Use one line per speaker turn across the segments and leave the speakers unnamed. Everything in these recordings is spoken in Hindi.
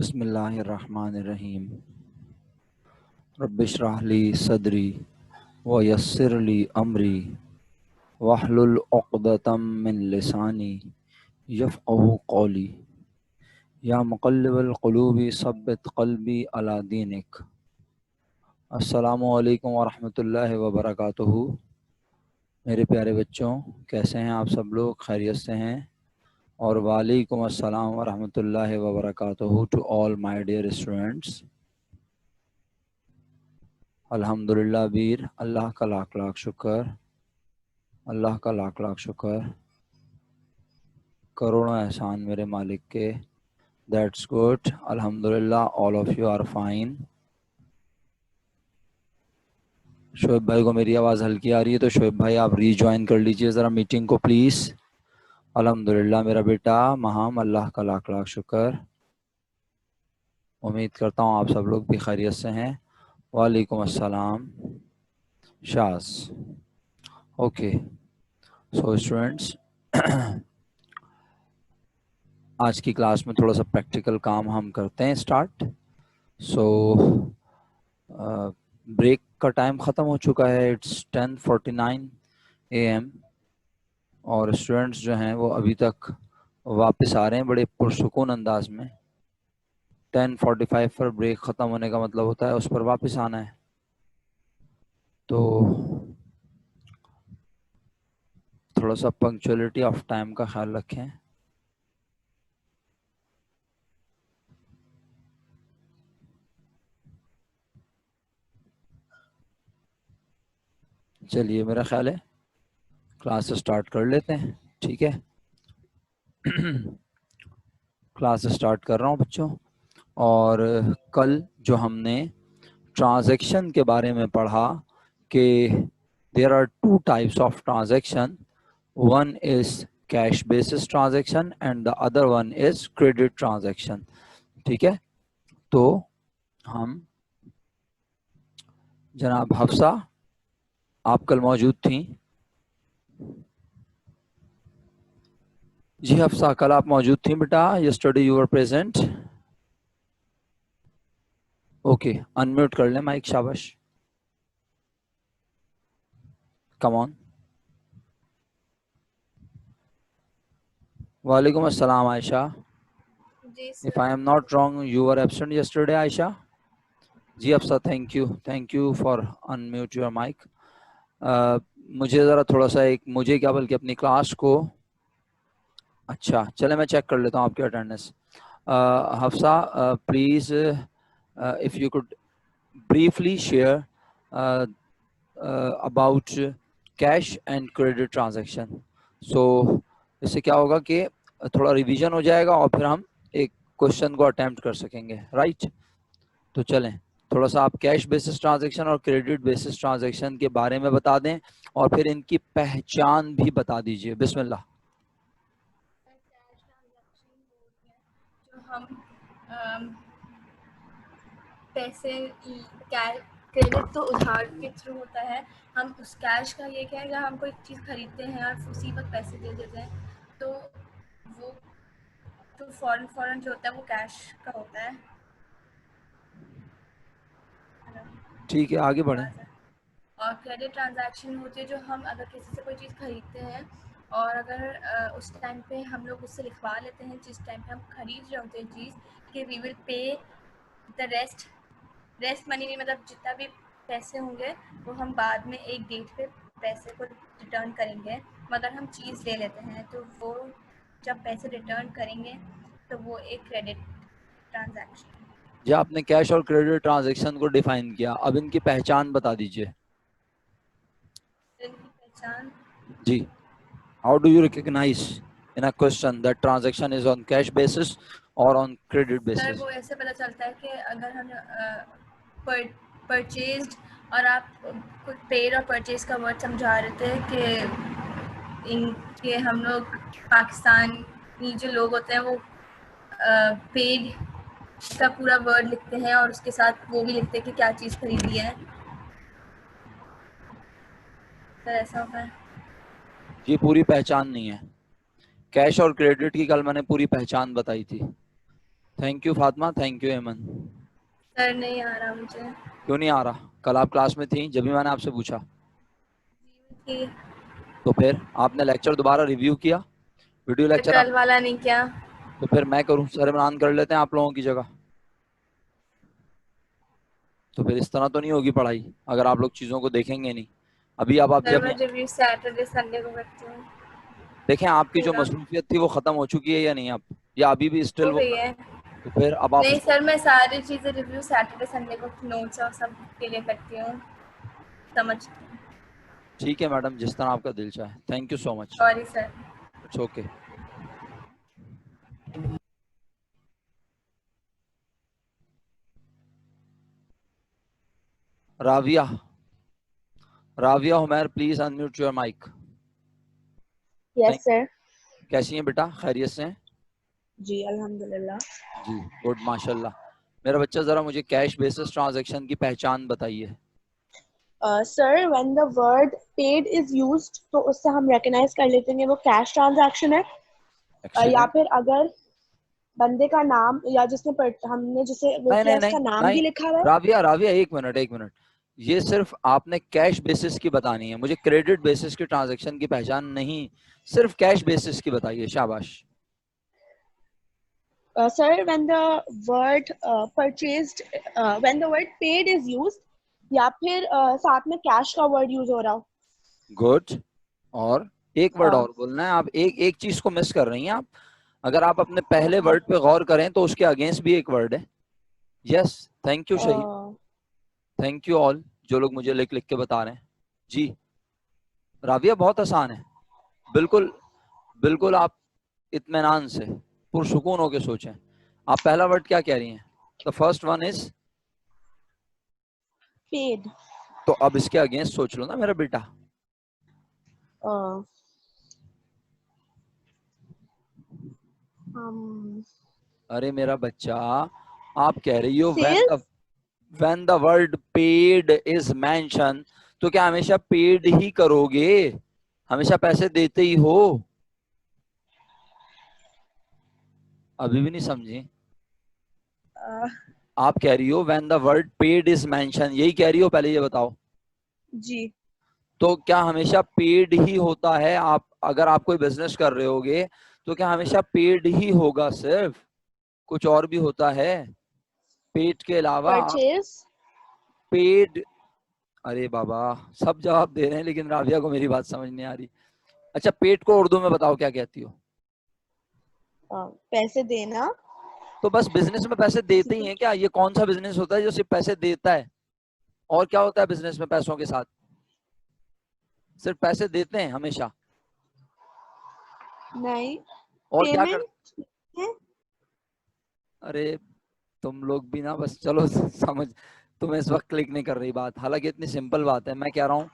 बिस्मिल्लाहिर्रहमानिर्रहीम। रब्बिश्रह ली सदरी व यस्सिर ली अमरी वहलुल उक़दतम मिन लिसानी यफ़क़हू क़ौली। या मुक़ल्लिबल क़ुलूबि सब्बित क़ल्बी अला दीनिक। अस्सलामु अलैकुम व रहमतुल्लाहि व बरकातुहू। मेरे प्यारे बच्चों, कैसे हैं आप सब लोग? खैरियत से हैं? और वालेकुम अस्सलाम व रहमतुल्लाहि व बरकातुहू to all my dear students. अल्हम्दुलिल्लाह वीर, अल्लाह का लाख लाख शुक्र, अल्लाह का लाख लाख शुक्र, करोड़ों एहसान मेरे मालिक के। दैट्स गुड, अल्हम्दुलिल्लाह, all of you are fine. Shoaib भाई को मेरी आवाज़ हल्की आ रही है तो शोएब भाई आप रीज्वाइन कर लीजिए ज़रा मीटिंग को प्लीज़। अल्हम्दुलिल्लाह मेरा बेटा महाम, अल्लाह का लाख लाख शुक्र। उम्मीद करता हूँ आप सब लोग भी खैरियत से हैं। वालेकुम अस्सलाम शाज़। ओके सो स्टूडेंट्स, आज की क्लास में थोड़ा सा प्रैक्टिकल काम हम करते हैं स्टार्ट। सो ब्रेक का टाइम ख़त्म हो चुका है, इट्स 10:49 AM और स्टूडेंट्स जो हैं वो अभी तक वापस आ रहे हैं बड़े पुरसुकून अंदाज में। 10:45 पर ब्रेक ख़त्म होने का मतलब होता है उस पर वापस आना है, तो थोड़ा सा पंक्चुअलिटी ऑफ टाइम का ख्याल रखें। चलिए, मेरा ख्याल है क्लास स्टार्ट कर लेते हैं, ठीक है। क्लास स्टार्ट कर रहा हूँ बच्चों। और कल जो हमने ट्रांजैक्शन के बारे में पढ़ा कि there are two types of transaction, one is cash basis transaction and the other one is credit transaction, ठीक है। तो हम, जनाब हफ्सा, आप कल मौजूद थी? जी हफ्सा, कल आप मौजूद थी बेटा? Yesterday you were present? Okay, unmute कर लें माइक, शाबाश, कम ऑन। वालेकुम अस्सलाम Ayesha. If I am not wrong, you were absent yesterday, Aisha? जी Afsa, thank you for unmute your mic. मुझे ज़रा थोड़ा सा मुझे क्या बल्कि अपनी क्लास को, अच्छा चले मैं चेक कर लेता हूँ आपकी attendance. Hafsa, please if you could briefly share about cash and credit transaction. So इससे क्या होगा कि थोड़ा रिवीजन हो जाएगा और फिर हम एक क्वेश्चन को अटेम्प्ट कर सकेंगे, राइट? तो चलें, थोड़ा सा आप कैश बेसिस ट्रांजैक्शन और क्रेडिट बेसिस ट्रांजैक्शन के बारे में बता दें और फिर इनकी पहचान भी बता दीजिए, बिस्मिल्लाह।
जो हम पैसे, क्रेडिट तो उधार के थ्रू होता है। हम उस कैश का ये क्या है, हम कोई चीज़ खरीदते हैं और उसी वक्त पैसे दे देते हैं, तो वो तो फौरन जो होता है वो कैश का होता है।
ठीक है, आगे बढ़ें।
और क्रेडिट ट्रांजैक्शन होती है जो हम अगर किसी से कोई चीज़ खरीदते हैं और अगर उस टाइम पे हम लोग उससे लिखवा लेते हैं जिस टाइम पे हम खरीद रहे होते हैं चीज़, कि we will pay the rest money में, मतलब जितना भी पैसे होंगे वो हम बाद में एक डेट पे पैसे को रिटर्न करेंगे, मगर हम चीज़ ले लेते हैं, तो वो जब पैसे रिटर्न करेंगे तो वो एक क्रेडिट ट्रांजैक्शन।
जी, आपने कैश और क्रेडिट ट्रांजैक्शन को डिफाइन किया, अब इनकी पहचान बता दीजिए।
इनकी पहचान,
जी, how do you recognise in a question that transaction is on cash basis और ऑन क्रेडिट
सर
बेसिस?
वो ऐसे पता चलता है कि अगर हम परचेज्ड, और आप कुछ पेड और परचेज का वर्ड समझा रहे थे कि इनके हम लोग पाकिस्तानी जो लोग होते हैं वो पेड का पूरा वर्ड लिखते हैं और उसके साथ वो भी लिखते हैं कि क्या चीज़ खरीदी है, सर ऐसा होता है।
ये पूरी पहचान नहीं है। कैश और क्रेडिट की कल मैंने पूरी पहचान बताई थी, thank you Fatima, thank you एमन।
सर नहीं आ रहा मुझे।
क्यों नहीं आ रहा? कल आप क्लास में थी जब भी मैंने आपसे पूछा।
कि
तो फिर आपने लेक्चर दोबारा रिव्यू किया, वीडियो लेक्चर
कल वाला नहीं किया।
तो फिर मैं करूं? सर इमरान कर लेते हैं आप लोगों की जगह। तो फिर इस तरह तो नहीं होगी पढ़ाई अगर आप लोग चीज़ों को देखेंगे नहीं। अभी आप
सर
जब
मैं रिव्यू सैटरडे संडे को करती हूँ
देखें आपकी जो
पूरा।
मसरूफियत थी वो ख़त्म हो चुकी है या नहीं अब, या अभी भी स्टिल
हो
वो?
गई है।
तो फिर अब आप
नहीं
उसको
सर, मैं सारी चीज़ें रिव्यू सैटरडे संडे को नोट्स और सब के लिए करती हूँ, समझती हूँ।
ठीक है मैडम, जिस तरह आपका दिल चाहे। Thank you so much.
Sorry sir.
It's okay. Raviya, Raviya Humair please unmute your mic.
Yes sir.
कैसी हैं बेटा, खैरियत से हैं?
जी अल्हम्दुलिल्लाह।
जी गुड, माशाल्लाह। मेरा बच्चा जरा मुझे कैश बेसिस ट्रांजैक्शन की पहचान बताइए।
Sir when the word paid is used तो उससे हम रिकॉग्नाइज कर लेते हैं वो कैश ट्रांजैक्शन है। या
एक्सीलेंट।
फिर अगर बंदे का नाम या हमने जिसे वो
नहीं
किया
नहीं नहीं
उसका नाम
नहीं,
भी लिखा हुआ है।
राविया राविया एक मिनट एक मिनट। ये सिर्फ आपने कैश बेसिस की बतानी है, मुझे क्रेडिट बेसिस की ट्रांजैक्शन की पहचान नहीं, सिर्फ कैश बेसिस की बताइए। शाबाश।
Sir when the word purchased when the word paid is used या फिर साथ में कैश का वर्ड यूज हो रहा हो।
गुड। और एक वर्ड
uh,
और बोलना है, आप एक एक चीज को मिस कर रही हैं आप। अगर आप अपने पहले वर्ड पे गौर करें तो उसके अगेंस्ट भी एक वर्ड है। यस, थैंक यू शहीद, थैंक यू ऑल जो लोग मुझे लिख लिख के बता रहे हैं। जी राविया बहुत आसान है, बिल्कुल बिल्कुल। आप इत्मीनान से पुरसुकून होके सोचें। आप पहला वर्ड क्या कह रही हैं? The first one is
paid.
तो अब इसके अगेंस्ट सोच लो ना मेरा बेटा। अरे मेरा बच्चा, आप कह रही हो
sales.
when the word paid is mentioned, तो क्या हमेशा पेड ही करोगे? हमेशा पैसे देते ही हो? अभी भी नहीं समझी? आप कह रही हो when the word paid is mentioned, यही कह रही हो? पहले ये बताओ।
जी।
तो क्या हमेशा पेड ही होता है? आप अगर आप कोई बिजनेस कर रहे होगे तो क्या हमेशा पेड ही होगा? सिर्फ कुछ और भी होता है पेड के अलावा?
परचेज।
पेड, अरे बाबा सब जवाब दे रहे हैं लेकिन राविया को मेरी बात समझ नहीं आ रही। अच्छा पेट को उर्दू में बताओ क्या कहती हो?
पैसे देना।
तो बस बिजनेस में पैसे देते ही हैं क्या? ये कौन सा बिजनेस होता है जो सिर्फ पैसे देता है? और क्या होता है बिजनेस में पैसों के साथ? सिर्फ पैसे देते हैं हमेशा?
नहीं।
और क्या कर?
पेमेंट।
अरे तुम लोग भी ना बस चलो समझ, तुम्हें इस वक्त क्लिक नहीं कर रही बात, हालांकि इतनी सिंपल बात है। मैं कह रहा हूँ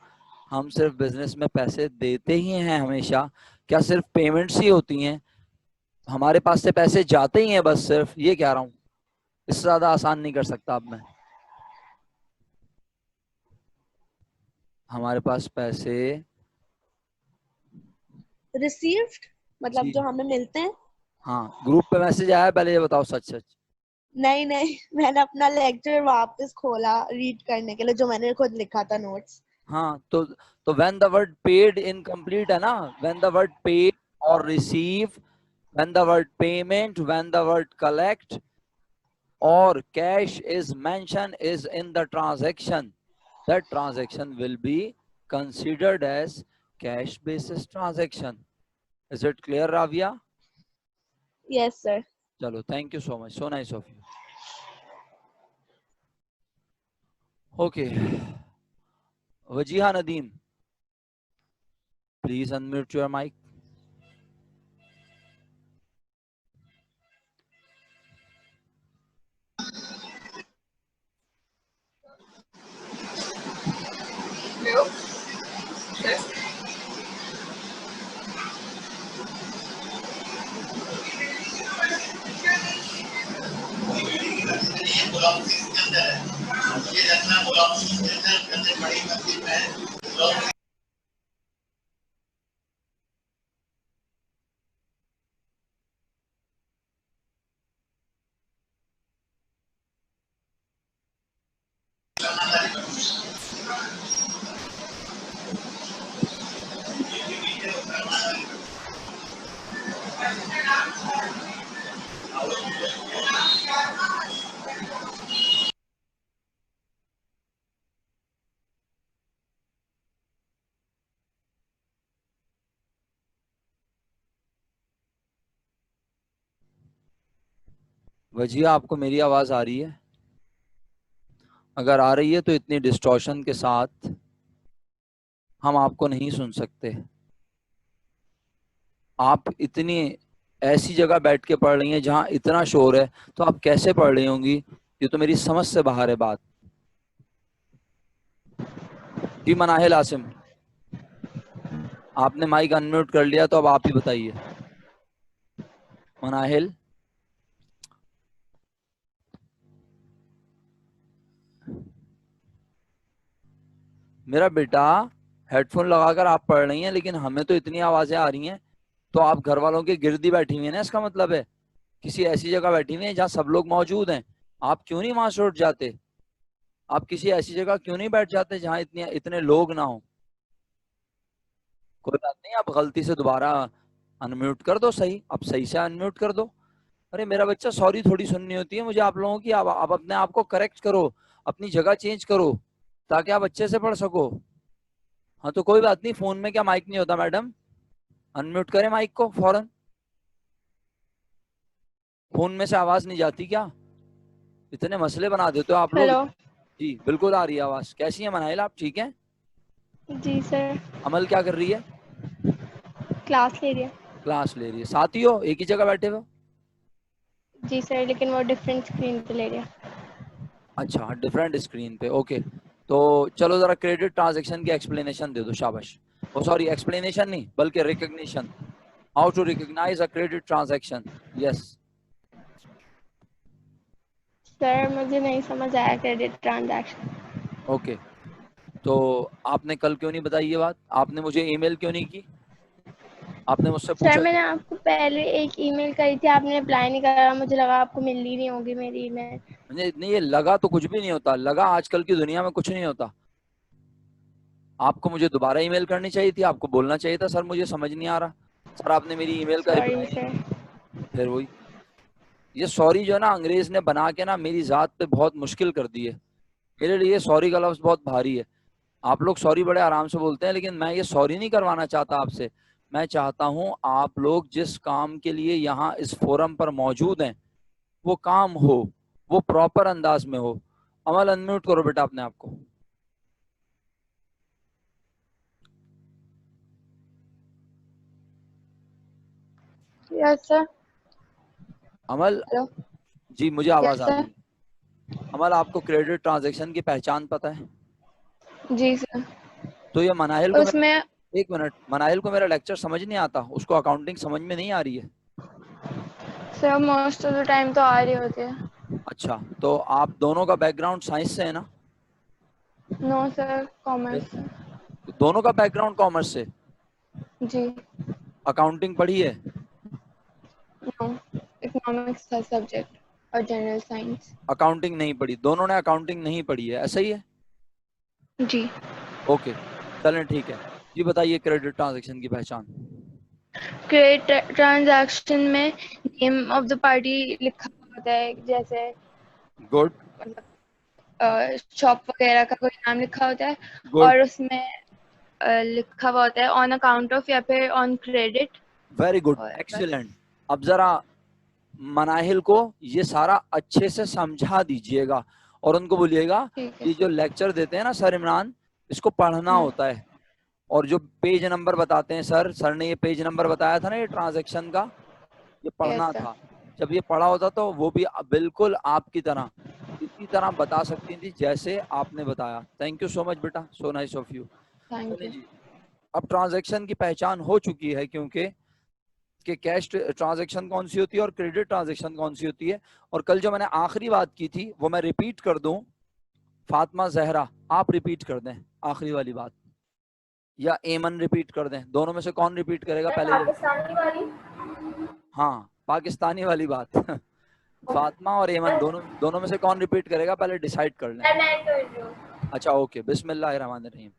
हम सिर्फ बिजनेस में पैसे देते ही हैं हमेशा। क्या सिर्फ पेमेंट्स ही होती हैं? हमारे पास से पैसे जाते ही हैं बस, सिर्फ ये कह रहा हूँ। इससे ज्यादा आसान नहीं कर सकता अब मैं। हमारे पास पैसे
रिसीव्ड मतलब
जी
जो हमें मिलते हैं।
हाँ, ग्रुप पे मैसेज आया, पहले ये बताओ सच सच।
नहीं नहीं मैंने अपना लेक्चर वापस खोला रीड करने के लिए जो मैंने खुद लिखा था नोट्स।
हाँ तो when the word paid incomplete है ना, व्हेन द वर्ड पेड और receive, when the word payment, when the word collect और cash is mention is in the transaction, that transaction will be considered as cash basis transaction. Is it clear Raviya?
Yes sir.
चलो thank you so much, so nice of you. Okay Wajiha Nadeem please unmute your mic. Wajiha, आपको मेरी आवाज आ रही है? अगर आ रही है तो इतनी डिस्टॉर्शन के साथ हम आपको नहीं सुन सकते। आप इतनी ऐसी जगह बैठ के पढ़ रही हैं जहां इतना शोर है, तो आप कैसे पढ़ रही होंगी? ये तो मेरी समझ से बाहर है बात। जी मनाहिल आसिम, आपने माइक अनम्यूट कर लिया, तो अब आप ही बताइए। मनाहिल, मेरा बेटा, हेडफोन लगाकर आप पढ़ रही हैं, लेकिन हमें तो इतनी आवाजें आ रही हैं। तो आप घर वालों के गिर्द ही बैठी हुई हैं ना, इसका मतलब है किसी ऐसी जगह बैठी हुई हैं जहां सब लोग मौजूद हैं। आप क्यों नहीं वहां से उठ जाते? आप किसी ऐसी जगह क्यों नहीं बैठ जाते जहां इतने लोग ना हो? कोई बात नहीं, आप गलती से दोबारा अनम्यूट कर दो, सही, आप सही से अनम्यूट कर दो। अरे मेरा बच्चा, सॉरी थोड़ी सुननी होती है मुझे आप लोगों की। आप अपने आप को करेक्ट करो, अपनी जगह चेंज करो, ताकि आप अच्छे से पढ़ सको। हाँ तो कोई बात नहीं, फोन में क्या माइक नहीं होता मैडम? अनम्यूट करें माइक को फौरन। फोन में से आवाज नहीं जाती क्या? इतने मसले बना देते हो आप लोग।
हेलो।
जी बिल्कुल आ रही है आवाज। कैसी है मनाइल, आप ठीक हैं?
जी सर।
अमल क्या कर रही है?
क्लास ले रही है।
क्लास ले रही है। साथ ही हो, एक ही जगह बैठे हो?
जी सर, लेकिन वो डिफरेंट स्क्रीन पे ले रही है।
अच्छा, डिफरेंट स्क्रीन पे, ओके। तो चलो जरा क्रेडिट ट्रांजैक्शन की एक्सप्लेनेशन दे दो, शाबाश। ओ सॉरी, एक्सप्लेनेशन नहीं बल्कि recognition. How to recognize a credit transaction. Yes.
Sir मुझे नहीं समझ आया क्रेडिट ट्रांजैक्शन।
ओके, तो आपने कल क्यों नहीं बताई ये बात? आपने मुझे ईमेल क्यों नहीं की? आपने मुझसे
सर
पूछा
मैंने
क्यों?
आपको पहले एक ईमेल करी थी, आपने रिप्लाई नहीं करा, मुझे लगा आपको मिल ही नहीं होगी मेरी ईमेल।
मुझे नहीं, ये लगा तो कुछ भी नहीं होता। लगा आजकल की दुनिया में कुछ नहीं होता। आपको मुझे दोबारा ईमेल करनी चाहिए थी, आपको बोलना चाहिए था, सर मुझे समझ नहीं आ रहा, सर आपने मेरी ईमेल का
सॉरी
रिप्लाई नहीं
सर।
किया। फिर वही, ये सॉरी जो है ना, अंग्रेज ने बना के ना मेरी जात पे बहुत मुश्किल कर दी है। मेरे लिए सॉरी का लफ्ज बहुत भारी है। आप लोग सॉरी बड़े आराम से बोलते हैं, लेकिन मैं ये सॉरी नहीं करवाना चाहता आपसे। मैं चाहता हूं आप लोग जिस काम के लिए यहाँ इस फोरम पर मौजूद हैं, वो काम हो, वो प्रॉपर अंदाज में हो। अमल, अनम्यूट करो बेटा अपने आप को।
Yes sir.
अमल,
हेलो।
जी मुझे आवाज
यस
आ रही
सर।
है। अमल, आपको क्रेडिट ट्रांजैक्शन की पहचान पता है?
जी सर।
तो ये मनाहिल को मेरा,
उसमें
एक मिनट, मनाहिल को मेरा लेक्चर समझ नहीं आता, उसको अकाउंटिंग समझ में नहीं आ रही है?
Sir most of the time तो आ रही होती है।
अच्छा, तो आप दोनों का बैकग्राउंड साइंस से है ना?
नो सर,
फिर
कॉमर्स।
दोनों का बैकग्राउंड कॉमर्स से?
जी।
अकाउंटिंग पढ़ी है?
नो, इकोनॉमिक्स का सब्जेक्ट और जनरल साइंस।
अकाउंटिंग नहीं पढ़ी, दोनों ने अकाउंटिंग नहीं पढ़ी है, ऐसा ही है?
जी।
ओके, चलें ठीक है। जी बताइए क्रेडिट ट्रांजैक्शन की पहचान।
क्रेडिट ट्रांजैक्शन में नेम ऑफ द पार्टी लिखा होता है, जैसे
गुड।
मतलब शॉप वगैरह का कोई नाम लिखा होता है,
गुड।
और उसमें लिखा हुआ होता है ऑन अकाउंट ऑफ या फिर ऑन क्रेडिट।
वेरी गुड,
और बस।
एक्सीलेंट। अब जरा मनाहिल को ये सारा अच्छे से समझा दीजिएगा, और उनको बोलिएगा
ठीक है
कि जो
सर।
लेक्चर देते हैं ना सर इमरान, इसको पढ़ना होता है। और जो पेज नंबर बताते हैं सर, सर ने ये पेज नंबर बताया था ना, ये ट्रांजैक्शन का, ये
यस
पढ़ना
सर।
था। जब ये पढ़ा होता तो वो भी बिल्कुल आपकी तरह, इसी तरह बता सकती थी जैसे आपने बताया। थैंक यू सो मच बेटा, सो नाइस ऑफ यू।
थैंक
चलिए
यू।
जी, अब ट्रांजैक्शन की पहचान हो चुकी है, क्योंकि कि कैश ट्रांजैक्शन कौन सी होती है और क्रेडिट ट्रांजैक्शन कौन सी होती है। और कल जो मैंने आखिरी बात की थी वो मैं रिपीट कर दूं। फातिमा जहरा, आप रिपीट कर दें आखिरी वाली बात, या एमन रिपीट कर दें, दोनों में से कौन रिपीट करेगा पहले? ये
पाकिस्तानी वाली।
हाँ, पाकिस्तानी वाली बात फातिमा और एमन, दोनों दोनों में से कौन रिपीट करेगा पहले डिसाइड कर लें।
मैं कर रही हूँ।
अच्छा ओके, बिस्मिल्लाहिर्रहमानिर्रहीम।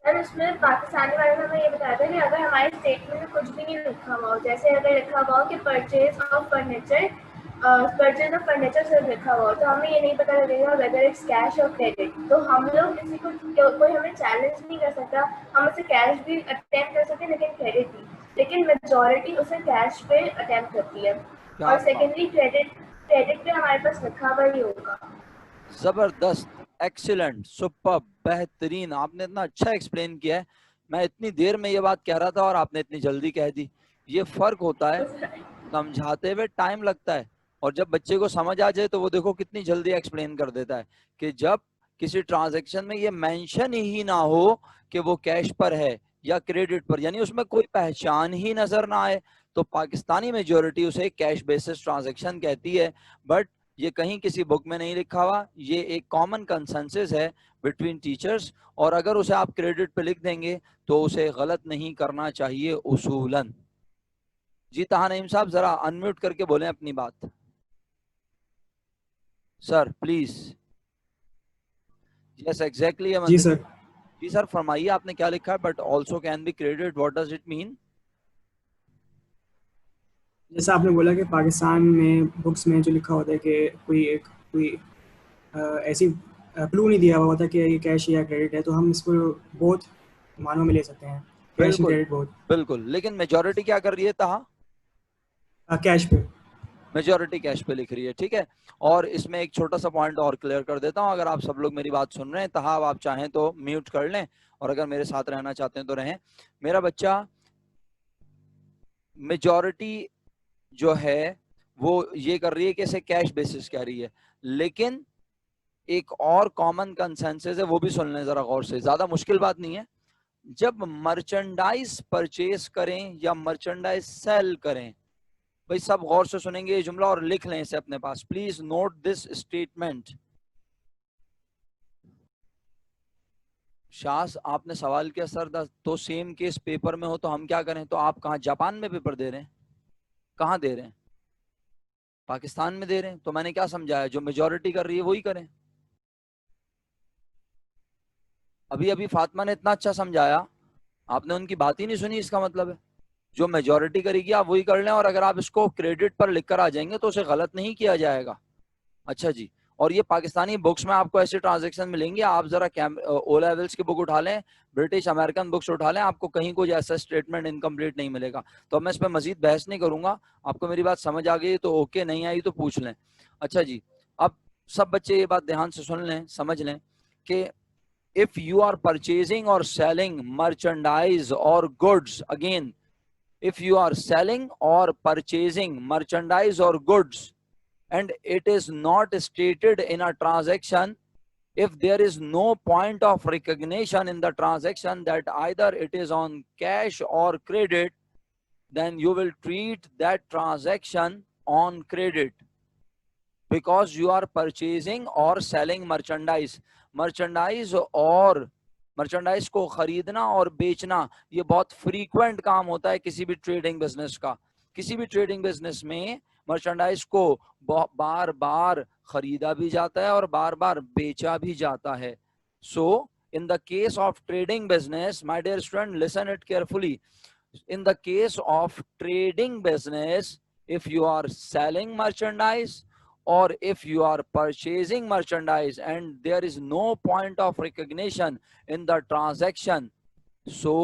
सर उसमें पाकिस्तानी वाले में हमें ये बताया था कि अगर हमारे स्टेटमेंट में कुछ भी नहीं लिखा हुआ हो, जैसे अगर लिखा हुआ हो कि परचेज ऑफ फर्नीचर सिर्फ लिखा हुआ हो, तो हमें ये नहीं पता लगेगा वेदर इट्स कैश और क्रेडिट। तो हम लोग किसी को कोई हमें चैलेंज नहीं कर सकता। हम उसे कैश भी अटेम्प्ट कर सकते हैं, लेकिन क्रेडिट भी। लेकिन मेजॉरिटी उसे कैश पे अटेम्प्ट करती है।
क्या
और
आपका?
सेकेंडली क्रेडिट पे हमारे पास लिखा हुआ ही होगा।
जबरदस्त, एक्सीलेंट, सुपर, बेहतरीन, आपने इतना अच्छा एक्सप्लेन किया है। मैं इतनी देर में ये बात कह रहा था और आपने इतनी जल्दी कह दी। ये फर्क होता है, समझाते हुए टाइम लगता है, और जब बच्चे को समझ आ जाए तो वो देखो कितनी जल्दी एक्सप्लेन कर देता है। कि जब किसी ट्रांजैक्शन में ये मेंशन ही ना हो कि वो कैश पर है या क्रेडिट पर, यानी उसमें कोई पहचान ही नजर ना आए, तो पाकिस्तानी मेजोरिटी उसे कैश बेसिस ट्रांजैक्शन कहती है। बट ये कहीं किसी बुक में नहीं लिखा हुआ, ये एक कॉमन कंसेंसस है बिटवीन टीचर्स, और अगर उसे आप क्रेडिट पे लिख देंगे तो उसे गलत नहीं करना चाहिए उसूलन। जी ताहा नईम साहब, जरा अनम्यूट करके बोलें अपनी बात। Sir please. यस एग्जैक्टली
जी
मंदिर।
सर।
जी सर फरमाइए, आपने क्या लिखा है? But also can be credit, what does it mean?
जैसा आपने बोला कि पाकिस्तान में बुक्स में जो लिखा होता है कि कोई ऐसी क्लू नहीं दिया हुआ होता कि ये कैश या क्रेडिट है, तो हम इसको बहुत मानों में ले सकते हैं, कैश एंड
बिल्कुल
क्रेडिट बहुत।
बिल्कुल, लेकिन मेजोरिटी क्या कर रही है ताहा?
कैश पे।
मेजोरिटी कैश पे लिख रही है, ठीक है। और इसमें एक छोटा सा पॉइंट और क्लियर कर देता हूं, अगर आप सब लोग मेरी बात सुन रहे हैं, ताहा आप चाहें तो म्यूट कर लें, और अगर मेरे साथ रहना चाहते हैं तो रहें। मेरा बच्चा मेजोरिटी जो है वो ये कर रही है कि इसे कैश बेसिस कह रही है, लेकिन एक और कॉमन कंसेंसस है, वो भी सुन लें जरा गौर से, ज्यादा मुश्किल बात नहीं है। जब मर्चेंडाइज परचेज करें या मर्चेंडाइज सेल करें, भाई सब गौर से सुनेंगे ये जुमला और लिख लें इसे अपने पास, प्लीज नोट दिस स्टेटमेंट। शास आपने सवाल किया सर तो सेम केस पेपर में हो तो हम क्या करें, तो आप कहाँ जापान में पेपर दे रहे हैं? कहाँ दे रहे हैं? पाकिस्तान में दे रहे हैं। तो मैंने क्या समझाया, जो मेजोरिटी कर रही है वही करें। अभी अभी फातिमा ने इतना अच्छा समझाया, आपने उनकी बात ही नहीं सुनी, इसका मतलब है जो मेजोरिटी करेगी आप वही कर लें, और अगर आप इसको क्रेडिट पर लिख कर आ जाएंगे तो उसे गलत नहीं किया जाएगा। अच्छा जी, और ये पाकिस्तानी बुक्स में आपको ऐसे ट्रांजैक्शन मिलेंगे, आप जरा ओ लेवल्स की बुक उठा लें, ब्रिटिश अमेरिकन बुक्स उठा लें, आपको कहीं कोई ऐसा स्टेटमेंट इनकम्प्लीट नहीं मिलेगा। तो अब मैं इस पर मजीद बहस नहीं करूंगा, आपको मेरी बात समझ आ गई तो ओके, नहीं आई तो पूछ लें। अच्छा जी, अब सब बच्चे ये बात ध्यान से सुन लें, समझ लें कि if you are purchasing or selling merchandise or goods, again, if you are selling or purchasing merchandise or goods and it is not stated in a transaction, if there is no point of recognition in the transaction that either it is on cash or credit, then you will treat that transaction on credit, because you are purchasing or selling merchandise. Merchandise और मर्चेंडाइज को खरीदना और बेचना ये बहुत फ्रीक्वेंट काम होता है किसी भी ट्रेडिंग बिजनेस का। किसी भी ट्रेडिंग बिजनेस में मर्चेंडाइज को बार बार खरीदा भी जाता है और बार बार बेचा भी जाता है। सो in the case of trading business, my dear student, listen it carefully. In the case of trading business, if you are selling merchandise or if you are purchasing merchandise and there is no point of recognition in the transaction, so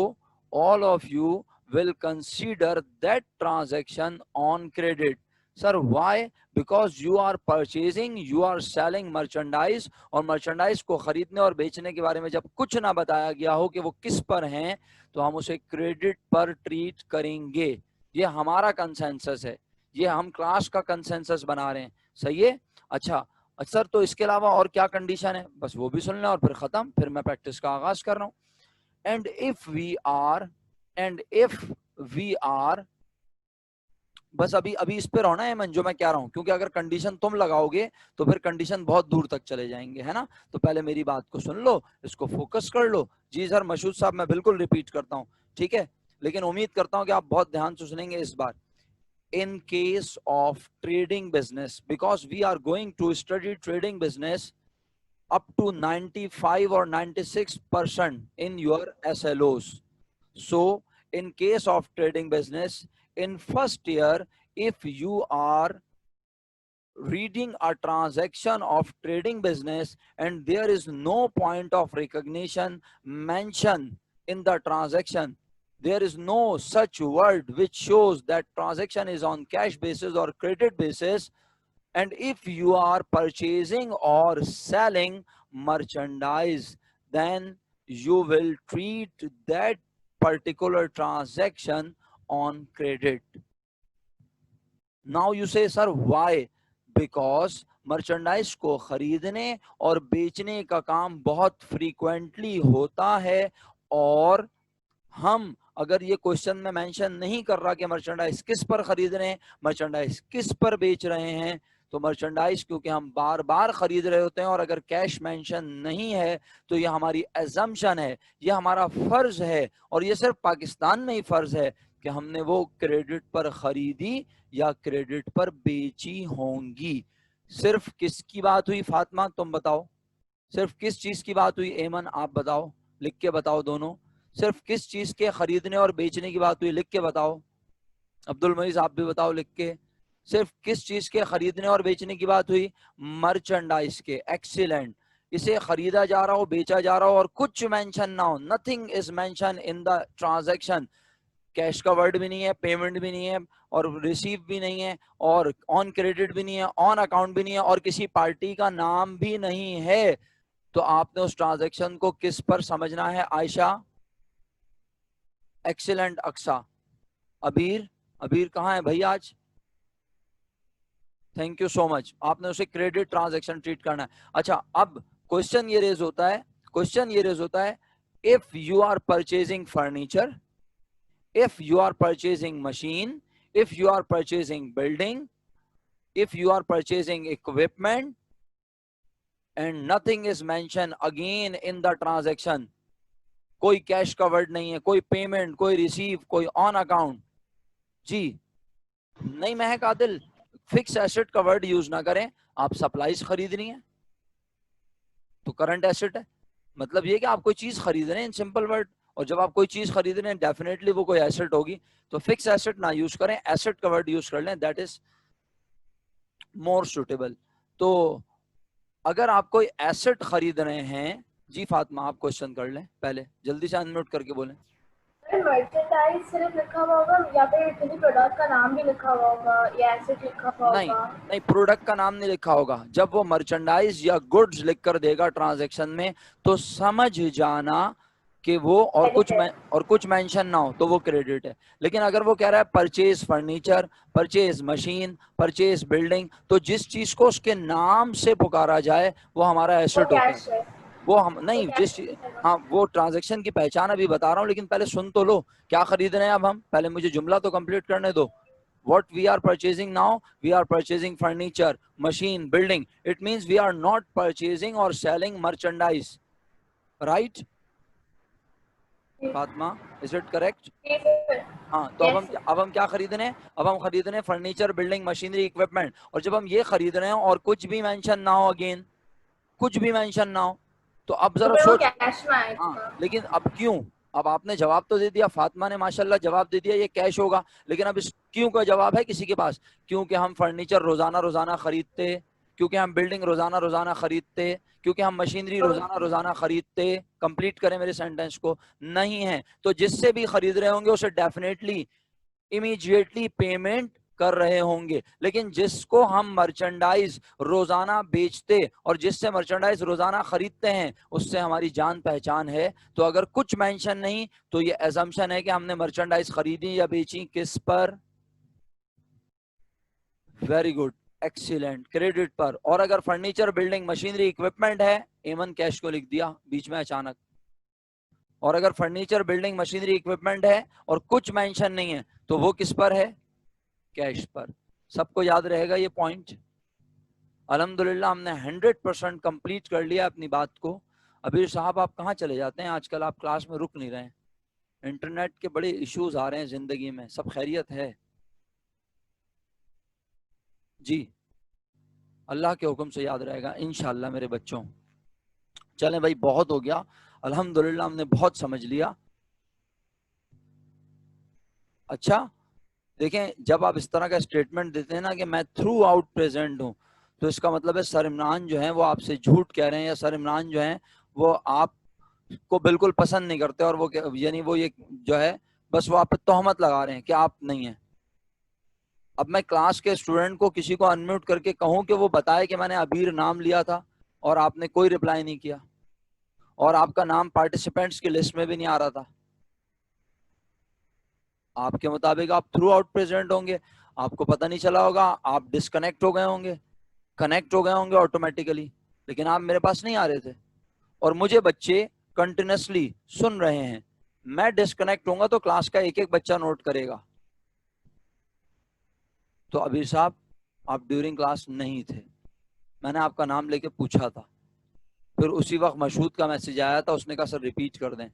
all of you will consider that transaction on credit. Sir, why? Because you are purchasing, you are selling merchandise, और merchandise को खरीदने और बेचने के बारे में जब कुछ ना बताया गया हो कि वो किस पर हैं, तो हम उसे क्रेडिट पर ट्रीट करेंगे। ये हमारा कंसेंसस है, ये हम क्लास का कंसेंसस बना रहे हैं, सही है? अच्छा सर, तो इसके अलावा और क्या कंडीशन है? बस वो भी सुन लें और फिर खत्म, फिर मैं प्रैक्टिस का आगाज कर रहा हूँ। and if we are, बस अभी इस पे रहना है मन जो मैं कह रहा हूं, क्योंकि अगर कंडीशन तुम लगाओगे तो फिर कंडीशन बहुत दूर तक चले जाएंगे, है ना? तो पहले मेरी बात को सुन लो, इसको फोकस कर लो। जी सर मशहूद साहब, मैं बिल्कुल रिपीट करता हूं, ठीक है, लेकिन उम्मीद करता हूं कि आप बहुत ध्यान से सुनेंगे इस बार। in case of trading business, because we are going to study trading business up to 95 or 96% in your SLOs. So in case of trading business, in first year, if you are reading a transaction of trading business and there is no point of recognition mentioned in the transaction, there is no such word which shows that transaction is on cash basis or credit basis. And if you are purchasing or selling merchandise, then you will treat that particular transaction on credit. Now you say, sir, why? Because merchandise को खरीदने और बेचने का काम बहुत फ्रीक्वेंटली होता है, और हम अगर ये क्वेश्चन में मेंशन नहीं कर रहा कि मर्चेंडाइज किस पर खरीद रहे हैं, मर्चेंडाइज किस पर बेच रहे हैं, तो मर्चेंडाइज क्योंकि हम बार बार खरीद रहे होते हैं और अगर कैश मेंशन नहीं है तो ये हमारी एजम्पशन है, ये हमारा फर्ज है, और ये सिर्फ पाकिस्तान में ही फर्ज है कि हमने वो क्रेडिट पर खरीदी या क्रेडिट पर बेची होंगी। सिर्फ किसकी बात हुई फातिमा, तुम बताओ, सिर्फ किस चीज की बात हुई? एमन आप बताओ, लिख के बताओ दोनों, सिर्फ किस चीज के खरीदने और बेचने की बात हुई? लिख के बताओ। अब्दुल मजीद आप भी बताओ लिख के, सिर्फ किस चीज के खरीदने और बेचने की बात हुई? मर्चेंडाइज के। एक्सीलेंट। इसे खरीदा जा रहा हो, बेचा जा रहा हो और कुछ मेंशन ना हो, nothing is mention in the transaction, cash का वर्ड भी नहीं है, पेमेंट भी नहीं है, और रिसीव भी नहीं है, और ऑन क्रेडिट भी नहीं है, ऑन अकाउंट भी नहीं है, और किसी पार्टी का नाम भी नहीं है, तो आपने उस ट्रांजैक्शन को किस पर समझना है? आयशा, एक्सीलेंट। अक्सा, अबीर, अबीर कहाँ है भाई आज? Thank you so much. आपने उसे क्रेडिट ट्रांजैक्शन ट्रीट करना है। अच्छा, अब क्वेश्चन ये रेज होता है, if you are purchasing furniture, if you are purchasing machine, if you are purchasing building, if you are purchasing equipment and nothing is mentioned again in the transaction, कोई कैश का वर्ड नहीं है, कोई पेमेंट, कोई रिसीव, कोई ऑन अकाउंट, जी नहीं महक आदिल, फिक्स एसेट का वर्ड यूज ना करें। आप सप्लाईज खरीदनी है तो करंट एसेट है, मतलब ये कि आप कोई चीज खरीद रहे हैं इन सिंपल वर्ड, और जब आप कोई चीज खरीद रहे हैं डेफिनेटली वो कोई एसेट होगी, तो फिक्स एसेट ना यूज करें, एसेट का वर्ड यूज कर लें, दैट इज मोर सुटेबल। तो अगर आप कोई एसेट खरीद रहे हैं, जी फातिमा आप क्वेश्चन कर लें, पहले जल्दी से अनम्यूट करके बोलें।
मर्चेंडाइज सिर्फ लिखा हुआ होगा या फिर किसी प्रोडक्ट का नाम भी लिखा हुआ होगा या एसेट लिखा हुआ
नहीं
होगा?
नहीं, प्रोडक्ट का नाम नहीं लिखा होगा। जब वो मर्चेंडाइज या गुड्स लिख कर देगा ट्रांजैक्शन में तो समझ जाना कि वो और कुछ मेंशन ना हो तो वो क्रेडिट है। लेकिन अगर वो कह रहा है purchase furniture, purchase machine, purchase building, तो जिस चीज को उसके नाम से पुकारा जाए वो हमारा एसेट होता है। वो हम नहीं, हाँ वो ट्रांजैक्शन की पहचान अभी बता रहा हूँ, लेकिन पहले सुन तो लो क्या खरीद रहे हैं अब हम, पहले मुझे जुमला तो कंप्लीट करने दो। What we are purchasing now, we are purchasing furniture, machine, building. It means we are not purchasing or selling merchandise, right? Fatima, is it correct? हाँ, तो अब हम क्या खरीद रहे हैं? अब हम खरीद रहे हैं फर्नीचर, बिल्डिंग, मशीनरी, इक्विपमेंट, और जब हम ये खरीद रहे हैं और कुछ भी मेंशन ना हो, अगेन कुछ भी मेंशन ना हो, तो अब जरा सोच। हाँ, लेकिन अब क्यों? अब आपने जवाब तो दे दिया, फातिमा ने माशाल्लाह जवाब दे दिया ये कैश होगा, लेकिन अब इस क्यों का जवाब है किसी के पास? क्योंकि हम फर्नीचर रोजाना खरीदते, क्योंकि हम बिल्डिंग रोजाना खरीदते, क्योंकि हम मशीनरी रोजाना खरीदते। कंप्लीट करें मेरे सेंटेंस को। नहीं है तो जिससे भी खरीद रहे होंगे उसे डेफिनेटली इमीडिएटली पेमेंट कर रहे होंगे, लेकिन जिसको हम मर्चेंडाइज रोजाना बेचते और जिससे मर्चेंडाइज रोजाना खरीदते हैं उससे हमारी जान पहचान है। तो अगर कुछ मेंशन नहीं तो ये असम्पशन है कि हमने मर्चेंडाइज खरीदी या बेची किस पर? वेरी गुड, एक्सीलेंट, क्रेडिट पर। और अगर फर्नीचर, बिल्डिंग, मशीनरी, इक्विपमेंट है, एमन कैश को लिख दिया बीच में अचानक, और अगर फर्नीचर, बिल्डिंग, मशीनरी, इक्विपमेंट है और कुछ मेंशन नहीं है तो वो किस पर है? कैश पर। सबको याद रहेगा ये पॉइंट? अल्हम्दुलिल्लाह हमने 100% कंप्लीट कर लिया अपनी बात को। अबीर साहब आप कहाँ चले जाते हैं आजकल? आप क्लास में रुक नहीं रहे हैं, इंटरनेट के बड़े इश्यूज आ रहे हैं जिंदगी में, सब खैरियत है? जी, अल्लाह के हुक्म से याद रहेगा इंशाल्लाह मेरे बच्चों। चलें भाई, बहुत हो गया, अल्हम्दुलिल्लाह हमने बहुत समझ लिया। अच्छा देखें, जब आप इस तरह का स्टेटमेंट देते हैं ना कि मैं थ्रू आउट प्रेजेंट हूं, तो इसका मतलब है सर इमरान जो है वो आपसे झूठ कह रहे हैं, या सर इमरान जो है वो आपको बिल्कुल पसंद नहीं करते, और वो यानी वो ये जो है बस वो आप पे तोहमत लगा रहे हैं कि आप नहीं हैं। अब मैं क्लास के स्टूडेंट को किसी को अनम्यूट करके कहूं कि वो बताए कि मैंने अबीर नाम लिया था और आपने कोई रिप्लाई नहीं किया और आपका नाम पार्टिसिपेंट्स की लिस्ट में भी नहीं आ रहा था, आपके मुताबिक आप थ्रू आउट प्रेजेंट होंगे, आपको पता नहीं चला होगा, आप डिस्कनेक्ट हो गए होंगे, कनेक्ट हो गए होंगे ऑटोमेटिकली, लेकिन आप मेरे पास नहीं आ रहे थे। और मुझे बच्चे कंटिन्यूसली सुन रहे हैं, मैं डिस्कनेक्ट होऊंगा तो क्लास का एक एक बच्चा नोट करेगा। तो अबीर साहब आप ड्यूरिंग क्लास नहीं थे, मैंने आपका नाम लेके पूछा था, फिर उसी वक्त मशहूद का मैसेज आया था, उसने कहा सर रिपीट कर दें,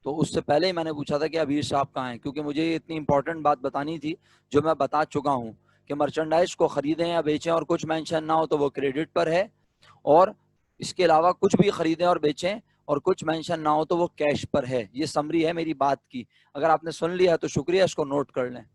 तो उससे पहले ही मैंने पूछा था कि अबीर साहब कहाँ हैं, क्योंकि मुझे ये इतनी इंपॉर्टेंट बात बतानी थी जो मैं बता चुका हूँ कि मर्चेंडाइज को खरीदें या बेचें और कुछ मेंशन ना हो तो वो क्रेडिट पर है, और इसके अलावा कुछ भी खरीदें और बेचें और कुछ मेंशन ना हो तो वो कैश पर है। ये समरी है मेरी बात की, अगर आपने सुन लिया तो शुक्रिया, इसको नोट कर लें।